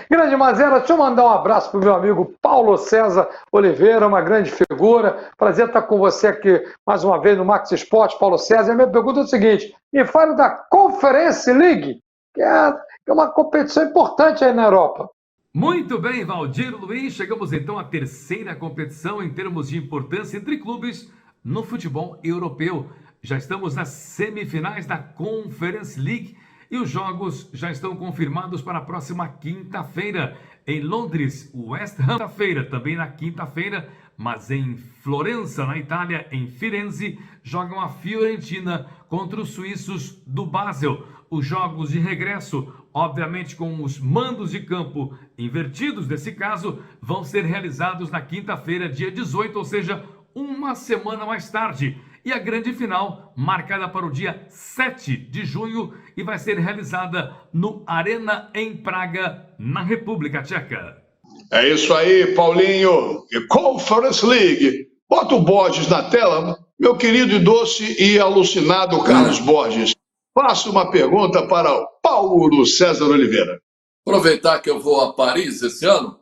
Grande Mazera, deixa eu mandar um abraço para o meu amigo Paulo César Oliveira, uma grande figura. Prazer estar com você aqui mais uma vez no Max Esporte, Paulo César. A minha pergunta é o seguinte: me fale da Conference League, que é uma competição importante aí na Europa. Muito bem, Valdir Luiz, chegamos então à terceira competição em termos de importância entre clubes no futebol europeu. Já estamos nas semifinais da Conference League e os jogos já estão confirmados para a próxima quinta-feira. Em Londres, West Ham, quinta-feira, também na quinta-feira, mas em Florença, na Itália, em Firenze, jogam a Fiorentina contra os suíços do Basel. Os jogos de regresso, obviamente com os mandos de campo invertidos nesse caso, vão ser realizados na quinta-feira, dia 18, ou seja, uma semana mais tarde. E a grande final, marcada para o dia 7 de junho, e vai ser realizada no Arena em Praga, na República Tcheca. É isso aí, Paulinho. Conference League. Bota o Borges na tela, meu querido e doce e alucinado Carlos Borges. Faça uma pergunta para o Paulo César Oliveira. Aproveitar que eu vou a Paris esse ano,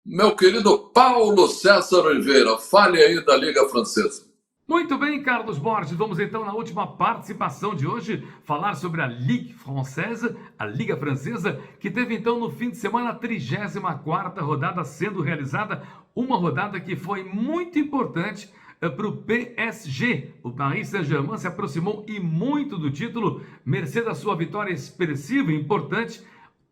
meu querido Paulo César Oliveira, fale aí da Liga Francesa. Muito bem, Carlos Borges, vamos então na última participação de hoje falar sobre a Ligue Française, a Liga Francesa, que teve então no fim de semana a 34ª rodada sendo realizada, uma rodada que foi muito importante para o PSG. O Paris Saint-Germain se aproximou e muito do título, mercê da sua vitória expressiva e importante,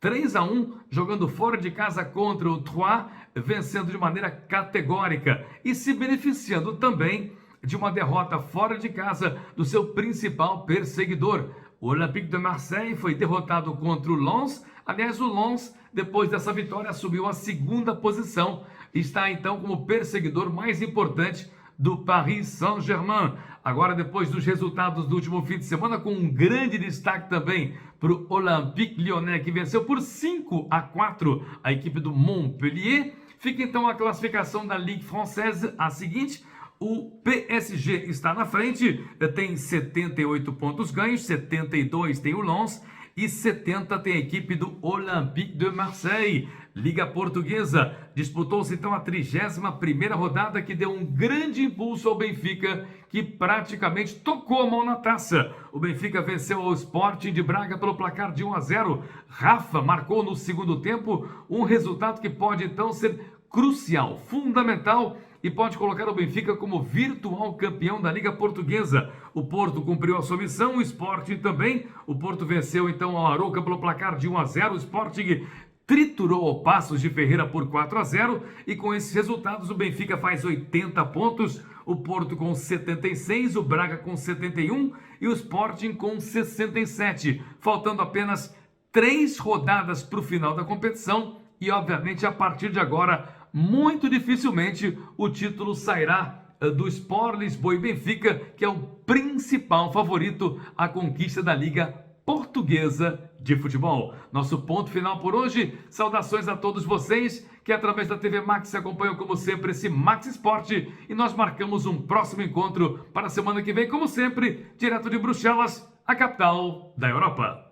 3-1, jogando fora de casa contra o Troyes, vencendo de maneira categórica e se beneficiando também de uma derrota fora de casa do seu principal perseguidor. O Olympique de Marseille foi derrotado contra o Lens. Aliás, o Lens, depois dessa vitória, assumiu a segunda posição. Está então como perseguidor mais importante do Paris Saint-Germain. Agora, depois dos resultados do último fim de semana, com um grande destaque também para o Olympique Lyonnais, que venceu por 5-4 a equipe do Montpellier. Fica então a classificação da Ligue Française a seguinte: o PSG está na frente, tem 78 pontos ganhos, 72 tem o Lens e 70 tem a equipe do Olympique de Marseille. Liga Portuguesa, disputou-se então a 31ª rodada, que deu um grande impulso ao Benfica, que praticamente tocou a mão na taça. O Benfica venceu o Sporting de Braga pelo placar de 1-0. Rafa marcou no segundo tempo, um resultado que pode então ser crucial, fundamental, e pode colocar o Benfica como virtual campeão da Liga Portuguesa. O Porto cumpriu a sua missão, o Sporting também. O Porto venceu então o Arouca pelo placar de 1-0. O Sporting triturou o Passos de Ferreira por 4-0, e com esses resultados o Benfica faz 80 pontos, o Porto com 76, o Braga com 71 e o Sporting com 67, faltando apenas 3 rodadas para o final da competição, e obviamente a partir de agora muito dificilmente o título sairá do Sport Lisboa e Benfica, que é o principal favorito à conquista da Liga Portuguesa de Futebol. Nosso ponto final por hoje. Saudações a todos vocês que através da TV Max acompanham como sempre esse Max Esporte, e nós marcamos um próximo encontro para a semana que vem, como sempre, direto de Bruxelas, a capital da Europa.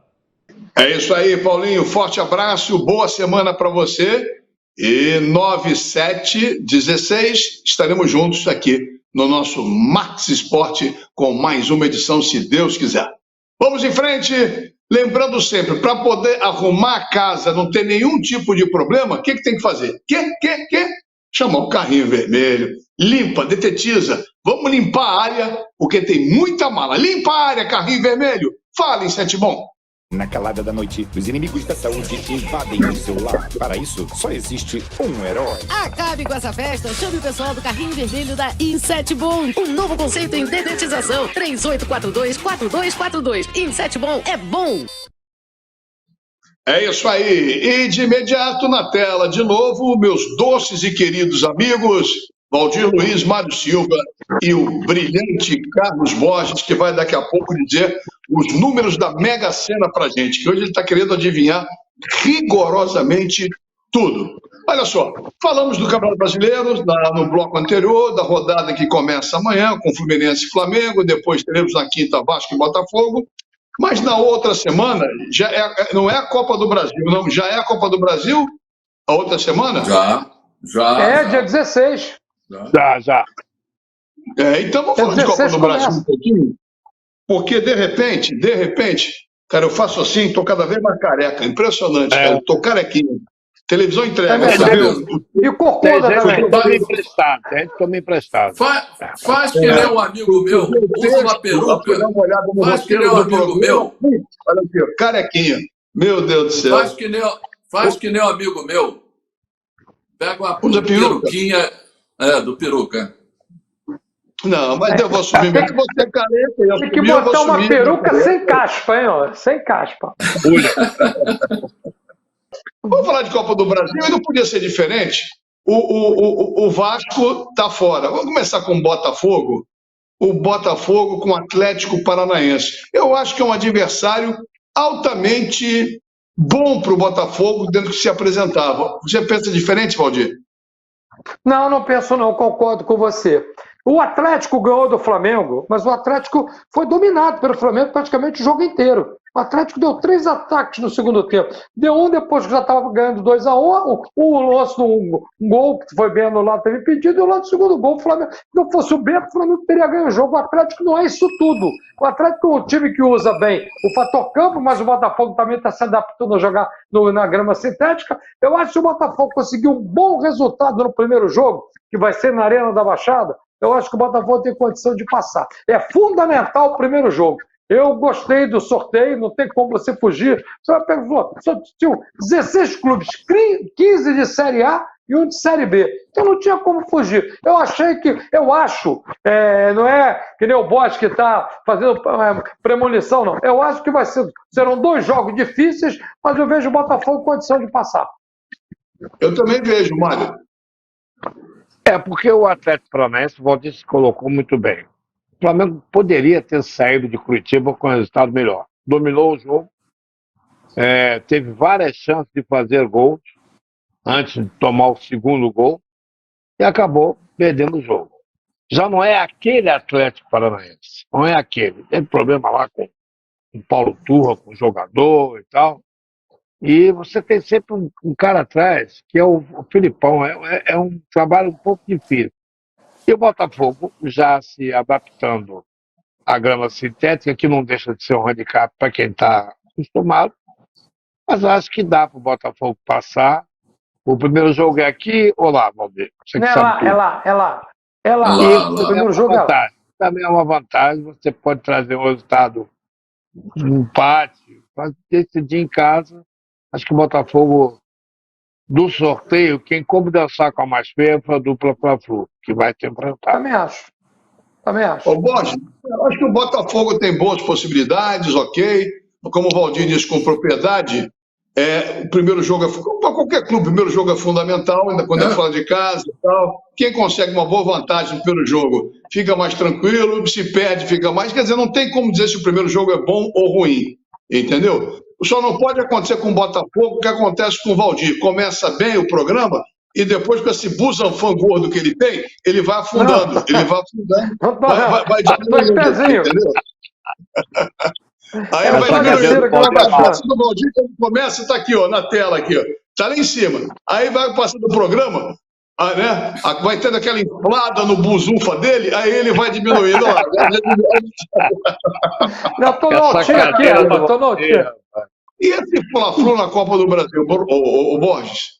É isso aí, Paulinho. Forte abraço, boa semana para você. E 9/7/16 estaremos juntos aqui no nosso Max Esporte com mais uma edição, se Deus quiser. Vamos em frente, lembrando sempre, para poder arrumar a casa, não ter nenhum tipo de problema, o que tem que fazer? Chamar o carrinho vermelho, limpa, detetiza, vamos limpar a área, porque tem muita mala. Limpa a área, carrinho vermelho, fala em Sete Bom. Na calada da noite, os inimigos da saúde invadem o seu lar. Para isso, só existe um herói. Acabe com essa festa, chame o pessoal do carrinho vermelho da Insetbon. Um novo conceito em dedetização. 3842-4242. Insetbon é bom. É isso aí. E de imediato na tela, de novo, meus doces e queridos amigos, Valdir Luiz, Mário Silva e o brilhante Carlos Borges, que vai daqui a pouco dizer os números da Mega Sena pra gente, que hoje ele está querendo adivinhar rigorosamente tudo. Olha só, falamos do Campeonato Brasileiro no bloco anterior, da rodada que começa amanhã com Fluminense e Flamengo, depois teremos na quinta Vasco e Botafogo, mas na outra semana, não é a Copa do Brasil, não, já é a Copa do Brasil? A outra semana? Já. Dia 16. Já. Então vamos falar de Copa do Brasil um pouquinho, porque de repente, cara, eu faço assim, tô cada vez mais careca, impressionante, cara, eu tô carequinha. Televisão entrega. E o Corcunda também. Toma emprestado. Faz que nem um amigo meu, usa uma peruca. Faz que nem um amigo meu. Olha aqui, carequinha. Meu Deus do céu. Faz que nem um amigo meu. Pega uma peruquinha do peruca. Não, mas eu vou assumir mesmo que você é careca. Tem que botar uma peruca sem caspa, hein? Ó, sem caspa. Vamos falar de Copa do Brasil, e não podia ser diferente. O Vasco está fora. Vamos começar com o Botafogo. O Botafogo com o Atlético Paranaense. Eu acho que é um adversário altamente bom para o Botafogo dentro do que se apresentava. Você pensa diferente, Valdir? Não penso não, concordo com você. O Atlético ganhou do Flamengo, mas o Atlético foi dominado pelo Flamengo praticamente o jogo inteiro. O Atlético deu 3 ataques no segundo tempo. Deu um depois que já estava ganhando 2-1. O lance de um gol que foi bem anulado, teve impedido. E o lance do segundo gol, o Flamengo. Se não fosse o Beto, o Flamengo teria ganho o jogo. O Atlético não é isso tudo. O Atlético é um time que usa bem o fator campo, mas o Botafogo também está se adaptando a jogar na grama sintética. Eu acho que o Botafogo conseguiu um bom resultado no primeiro jogo, que vai ser na Arena da Baixada. Eu acho que o Botafogo tem condição de passar. É fundamental o primeiro jogo. Eu gostei do sorteio, não tem como você fugir. Você vai pegar, tinham 16 clubes, 15 de Série A e um de Série B. Então não tinha como fugir. Eu acho, não é que nem o Bosch que está fazendo premonição, não. Eu acho que serão 2 jogos difíceis, mas eu vejo o Botafogo com condição de passar. Eu também vejo, Mário. Porque o Atlético Paranaense, o Valdir se colocou muito bem. O Flamengo poderia ter saído de Curitiba com um resultado melhor. Dominou o jogo, teve várias chances de fazer gols antes de tomar o segundo gol e acabou perdendo o jogo. Já não é aquele Atlético Paranaense, não é aquele. Tem problema lá com o Paulo Turra, com o jogador e tal. E você tem sempre um cara atrás, que é o Filipão. É um trabalho um pouco difícil. E o Botafogo já se adaptando à grama sintética, que não deixa de ser um handicap para quem está acostumado. Mas acho que dá para o Botafogo passar. O primeiro jogo é aqui ou lá, Valdir? É lá. O primeiro jogo é lá. Também é uma vantagem. Você pode trazer um resultado de empate, mas decidir em casa. Acho que o Botafogo, do sorteio, quem coube dançar com a mais feia foi a dupla Fla-Flu, que vai ter enfrentado. Também acho. Ô, Borges, eu acho que o Botafogo tem boas possibilidades, ok. Como o Valdir diz com propriedade, o primeiro jogo para qualquer clube, o primeiro jogo é fundamental, ainda quando é fora de casa e tal. Quem consegue uma boa vantagem no primeiro jogo fica mais tranquilo, se perde, fica mais. Quer dizer, não tem como dizer se o primeiro jogo é bom ou ruim, entendeu? Só não pode acontecer com o Botafogo o que acontece com o Valdir. Começa bem o programa e depois, com esse busanfã gordo que ele tem, ele vai afundando. Vai diminuindo, entendeu? Aí ele vai diminuindo. O Valdir, quando começa, está aqui, ó, na tela, aqui, ó. Está lá em cima. Aí vai passando o programa, né? Vai tendo aquela inflada no buzufa dele, aí ele vai diminuindo. Ó. Eu tô no altinho aqui, tô no altinho. E esse Fla-Flu na Copa do Brasil, o Borges?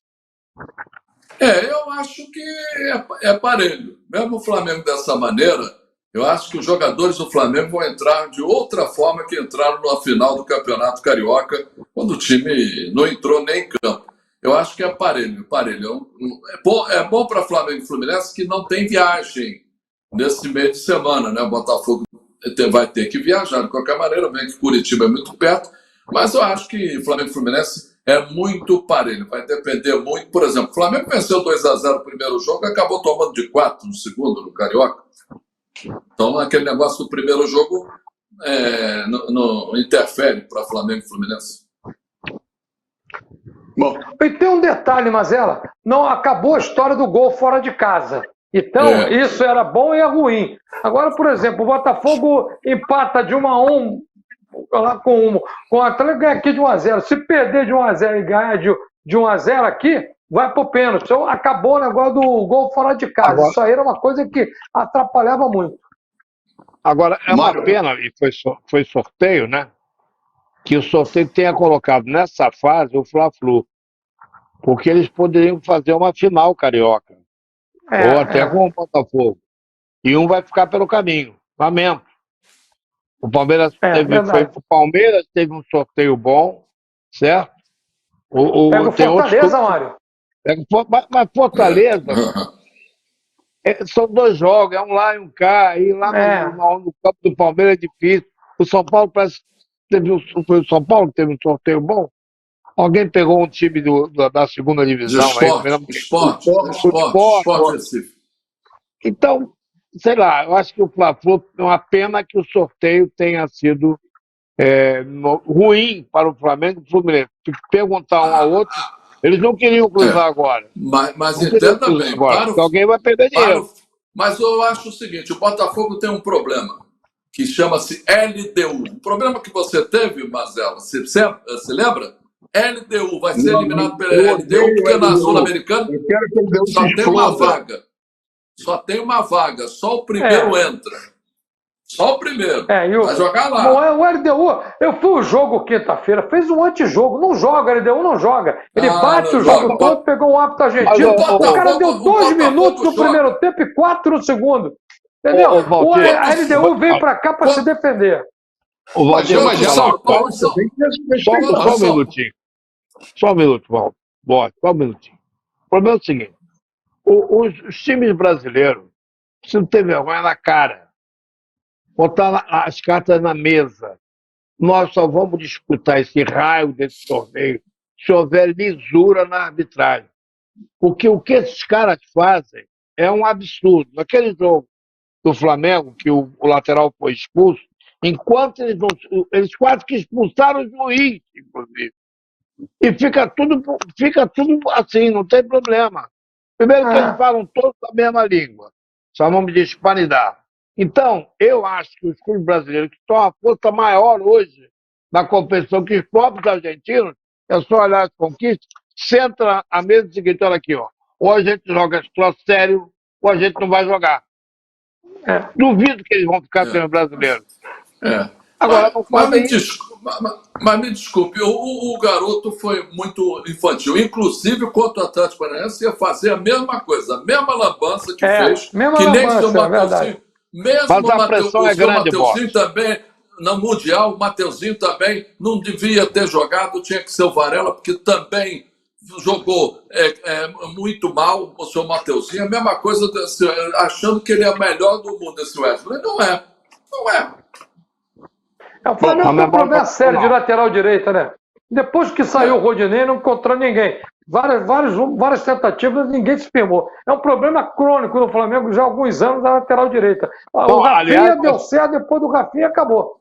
Eu acho que é parelho. Mesmo o Flamengo dessa maneira, eu acho que os jogadores do Flamengo vão entrar de outra forma que entraram na final do Campeonato Carioca, quando o time não entrou nem em campo. Eu acho que é parelho. É bom para Flamengo e Fluminense que não tem viagem nesse meio de semana, né? O Botafogo vai ter que viajar de qualquer maneira, bem que Curitiba é muito perto. Mas eu acho que Flamengo e Fluminense é muito parelho. Vai depender muito. Por exemplo, o Flamengo venceu 2-0 no primeiro jogo e acabou tomando de 4 no segundo, no Carioca. Então, aquele negócio do primeiro jogo não interfere para Flamengo e Fluminense. Bom. E tem um detalhe, Mazela. Não acabou a história do gol fora de casa. Então, isso era bom e é ruim. Agora, por exemplo, o Botafogo empata de 1-1 lá com o Atlético, ganha aqui de 1-0. Se perder de 1-0 e ganhar de 1-0 aqui, vai pro pênalti. Então, acabou o negócio do gol fora de casa. Agora, isso aí era uma coisa que atrapalhava muito. Agora, é uma pena, e foi sorteio, né? Que o sorteio tenha colocado nessa fase o Fla-Flu. Porque eles poderiam fazer uma final carioca. Ou até com o Botafogo. E um vai ficar pelo caminho. Lamento. O Palmeiras teve um sorteio bom, certo? Pega o Fortaleza, Mário. Mas Fortaleza são 2 jogos, é um lá e um cá. Aí lá no campo do Palmeiras é difícil. O São Paulo parece que foi o São Paulo que teve um sorteio bom. Alguém pegou um time da segunda divisão. Esporte. Então, sei lá, eu acho que o Fla-Flu é uma pena que o sorteio tenha sido ruim para o Flamengo e o Fluminense. Perguntar um ao outro, eles não queriam cruzar agora. Mas entenda bem. Alguém vai perder dinheiro. Mas eu acho o seguinte, o Botafogo tem um problema que chama-se LDU. O problema que você teve, Mazela, você lembra? LDU vai ser eliminado pela LDU porque na Sul-Americana só tem uma vaga. Só tem uma vaga, só o primeiro entra. Só o primeiro. Vai jogar lá. O LDU, eu fui o jogo quinta-feira, fez um antijogo. Não joga, o LDU não joga. Ele bate o jogo todo, pegou um árbitro argentino. O cara deu 2 minutos no primeiro tempo e 4 no segundo. Entendeu? A LDU veio pra cá pra se defender. O Valdir, só um minutinho. Só um minuto, Valdir. Só um minutinho. O problema é o seguinte: os times brasileiros precisam ter vergonha na cara, botar as cartas na mesa. Nós só vamos disputar esse raio desse torneio se houver lisura na arbitragem. Porque o que esses caras fazem é um absurdo. Naquele jogo do Flamengo, que o lateral foi expulso, enquanto eles quase que expulsaram o juiz, inclusive. E fica tudo assim, não tem problema. Primeiro que eles falam todos a mesma língua. Chamamos de hispanidade. Então, eu acho que os clubes brasileiros que estão a força maior hoje na competição que os próprios argentinos, é só olhar as conquistas, senta à mesa e seguinte, olha aqui, ó, ou a gente joga esse troço sério, ou a gente não vai jogar. Duvido que eles vão ficar sendo brasileiros. Agora, mas me desculpe, o garoto foi muito infantil. Inclusive, contra o Atlético Paranaense, ia fazer a mesma coisa, a mesma lambança que fez. Mesma que nem lambança, seu Mateuzinho. Mesmo mas a pressão é grande, Mateuzinho também, no Mundial, o Mateuzinho também não devia ter jogado, tinha que ser o Varela, porque também jogou muito mal o seu Mateuzinho. A mesma coisa, achando que ele é o melhor do mundo, esse Wesley. Não é. Não é. O Flamengo tem um problema sério de lateral direita, né? Depois que saiu o Rodinei, não encontrou ninguém. Várias tentativas, ninguém se firmou. É um problema crônico no Flamengo já há alguns anos na lateral direita. O Rafinha deu certo, depois do Rafinha acabou.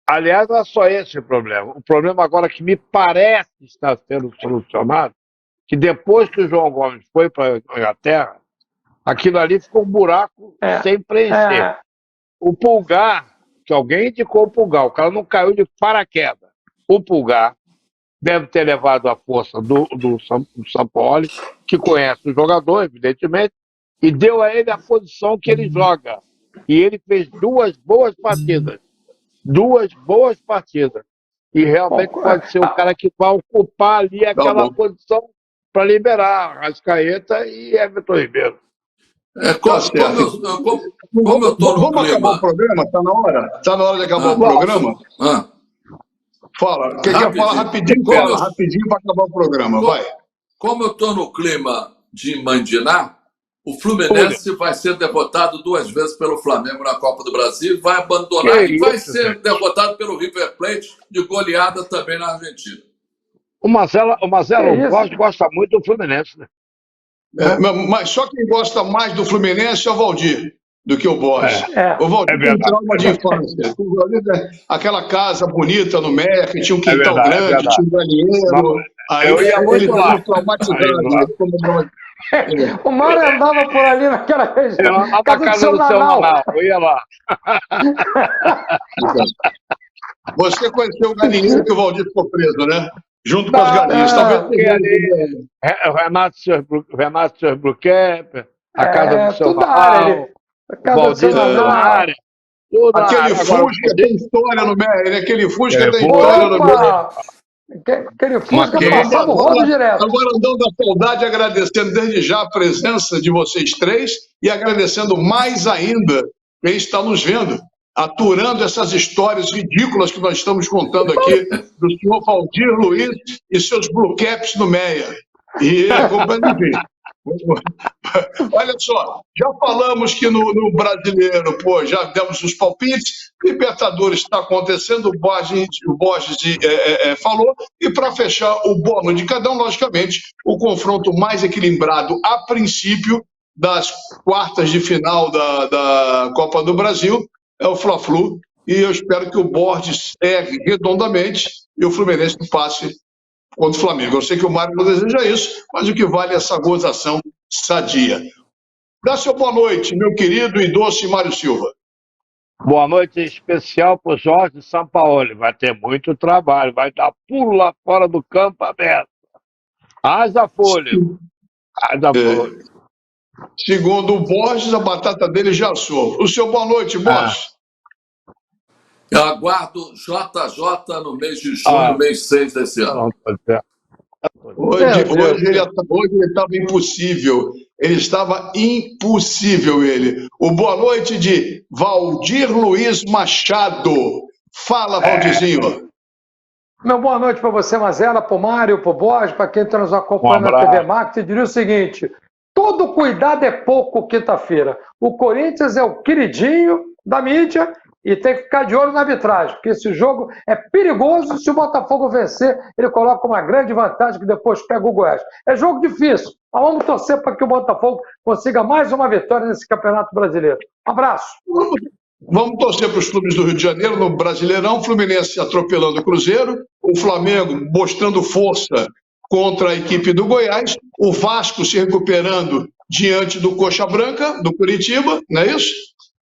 Aliás, não é só esse o problema. O problema agora que me parece estar sendo solucionado, que depois que o João Gomes foi para a Inglaterra, aquilo ali ficou um buraco sem preencher. O Pulgar, que alguém indicou o Pulgar, o cara não caiu de paraquedas. O Pulgar deve ter levado a força do Sampaoli, que conhece o jogador, evidentemente, e deu a ele a posição que ele joga. E ele fez duas boas partidas. E realmente pode ser o cara que vai ocupar ali aquela posição para liberar Arrascaeta e Everton Ribeiro. Como eu tô no Vamos acabar o programa? Está na hora? Está na hora de acabar o programa? Fala. Quer falar rapidinho? Fala rapidinho para acabar o programa. Vai. Como eu estou no clima de Mandiná, o Fluminense vai ser derrotado 2 vezes pelo Flamengo na Copa do Brasil, vai abandonar e vai ser derrotado pelo River Plate de goleada também na Argentina. O Marcelo gosta muito do Fluminense, né? Mas só quem gosta mais do Fluminense é o Valdir do que o Borges. O Valdir tem trauma de infância. Aquela casa bonita no Meia, que tinha um quintal grande, tinha um galinheiro. Aí ele ficou traumatizado. O Mário andava por ali naquela região. Na casa do seu Nanau. Eu ia lá. Você conheceu o galinheiro que o Valdir ficou preso, né? Junto com as galinhas. Renato Schuerbrücker, a casa do seu Nanau. Valdir na área. Aquele Fusca tem história no Meia. Aquele Fusca tem história no Meia. Aquele Fusca passava o rodo direto. Agora, andando da saudade, agradecendo desde já a presença de vocês três e agradecendo mais ainda quem está nos vendo, aturando essas histórias ridículas que nós estamos contando aqui do senhor Valdir Luiz e seus blue caps no Meia. E enfim. Olha só, já falamos que no brasileiro, já demos os palpites, Libertadores está acontecendo, o Borges falou, e para fechar o bônus de cada um, logicamente, o confronto mais equilibrado a princípio das quartas de final da Copa do Brasil é o Fla-Flu, e eu espero que o Borges erre redondamente e o Fluminense passe contra o Flamengo. Eu sei que o Mário não deseja isso, mas o que vale é essa gozação sadia. Dá seu boa noite, meu querido e doce Mário Silva. Boa noite especial para o Jorge Sampaoli. Vai ter muito trabalho, vai dar pulo lá fora do campo aberto. Haja fôlego. Segundo o Borges, a batata dele já assou. O seu boa noite, Borges. Eu aguardo JJ no mês de junho, mês 6 desse ano. Hoje ele estava impossível. Ele estava impossível, ele. O boa noite de Valdir Luiz Machado. Fala, Valdirzinho. Meu boa noite para você, Mazela, para o Mário, para o Borges, para quem está nos acompanhando na TV Max. Eu diria o seguinte: todo cuidado é pouco quinta-feira. O Corinthians é o queridinho da mídia e tem que ficar de olho na arbitragem, porque esse jogo é perigoso. Se o Botafogo vencer, ele coloca uma grande vantagem que depois pega o Goiás. É jogo difícil, mas vamos torcer para que o Botafogo consiga mais uma vitória nesse Campeonato Brasileiro. Um abraço. Vamos torcer para os clubes do Rio de Janeiro no Brasileirão. Fluminense atropelando o Cruzeiro, o Flamengo mostrando força contra a equipe do Goiás, o Vasco se recuperando diante do Coxa Branca, do Curitiba, não é isso?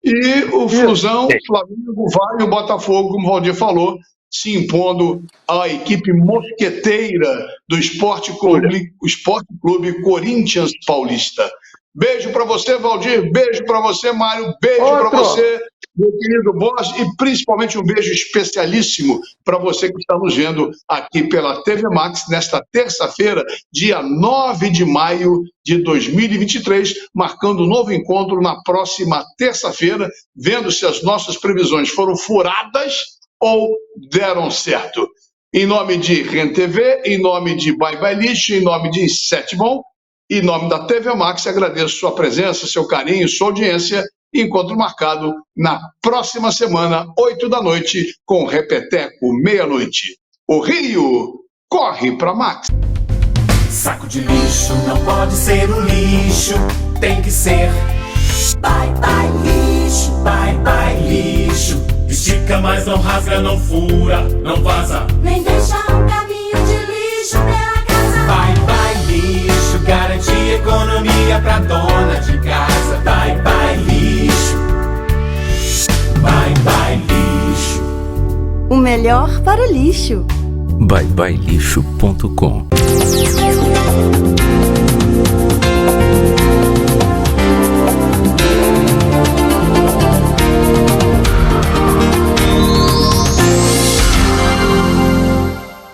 E o Flusão, o Flamengo, vai e o Botafogo, como o Valdir falou, se impondo à equipe mosqueteira do Esporte Clube Corinthians Paulista. Beijo para você, Valdir. Beijo para você, Mário. Beijo para você, meu querido Borges. E principalmente um beijo especialíssimo para você que está nos vendo aqui pela TV Max nesta terça-feira, dia 9 de maio de 2023, marcando um novo encontro na próxima terça-feira, vendo se as nossas previsões foram furadas ou deram certo. Em nome de Rent TV, em nome de Bye Bye Lixo, em nome de Insetbom, em nome da TV Max, agradeço sua presença, seu carinho, sua audiência. Encontro marcado na próxima semana, 8 da noite, com Repeteco, meia-noite. O Rio corre para Max. Saco de lixo não pode ser um lixo, tem que ser Bye Bye Lixo, Bye Bye Lixo. Estica, mas não rasga, não fura, não vaza, Nem deixa um caminho de lixo pela casa. Bye Bye Lixo, garante economia pra dona de casa. Bye Bye Lixo, Bye Bye Lixo. O melhor para o lixo. byebyelixo.com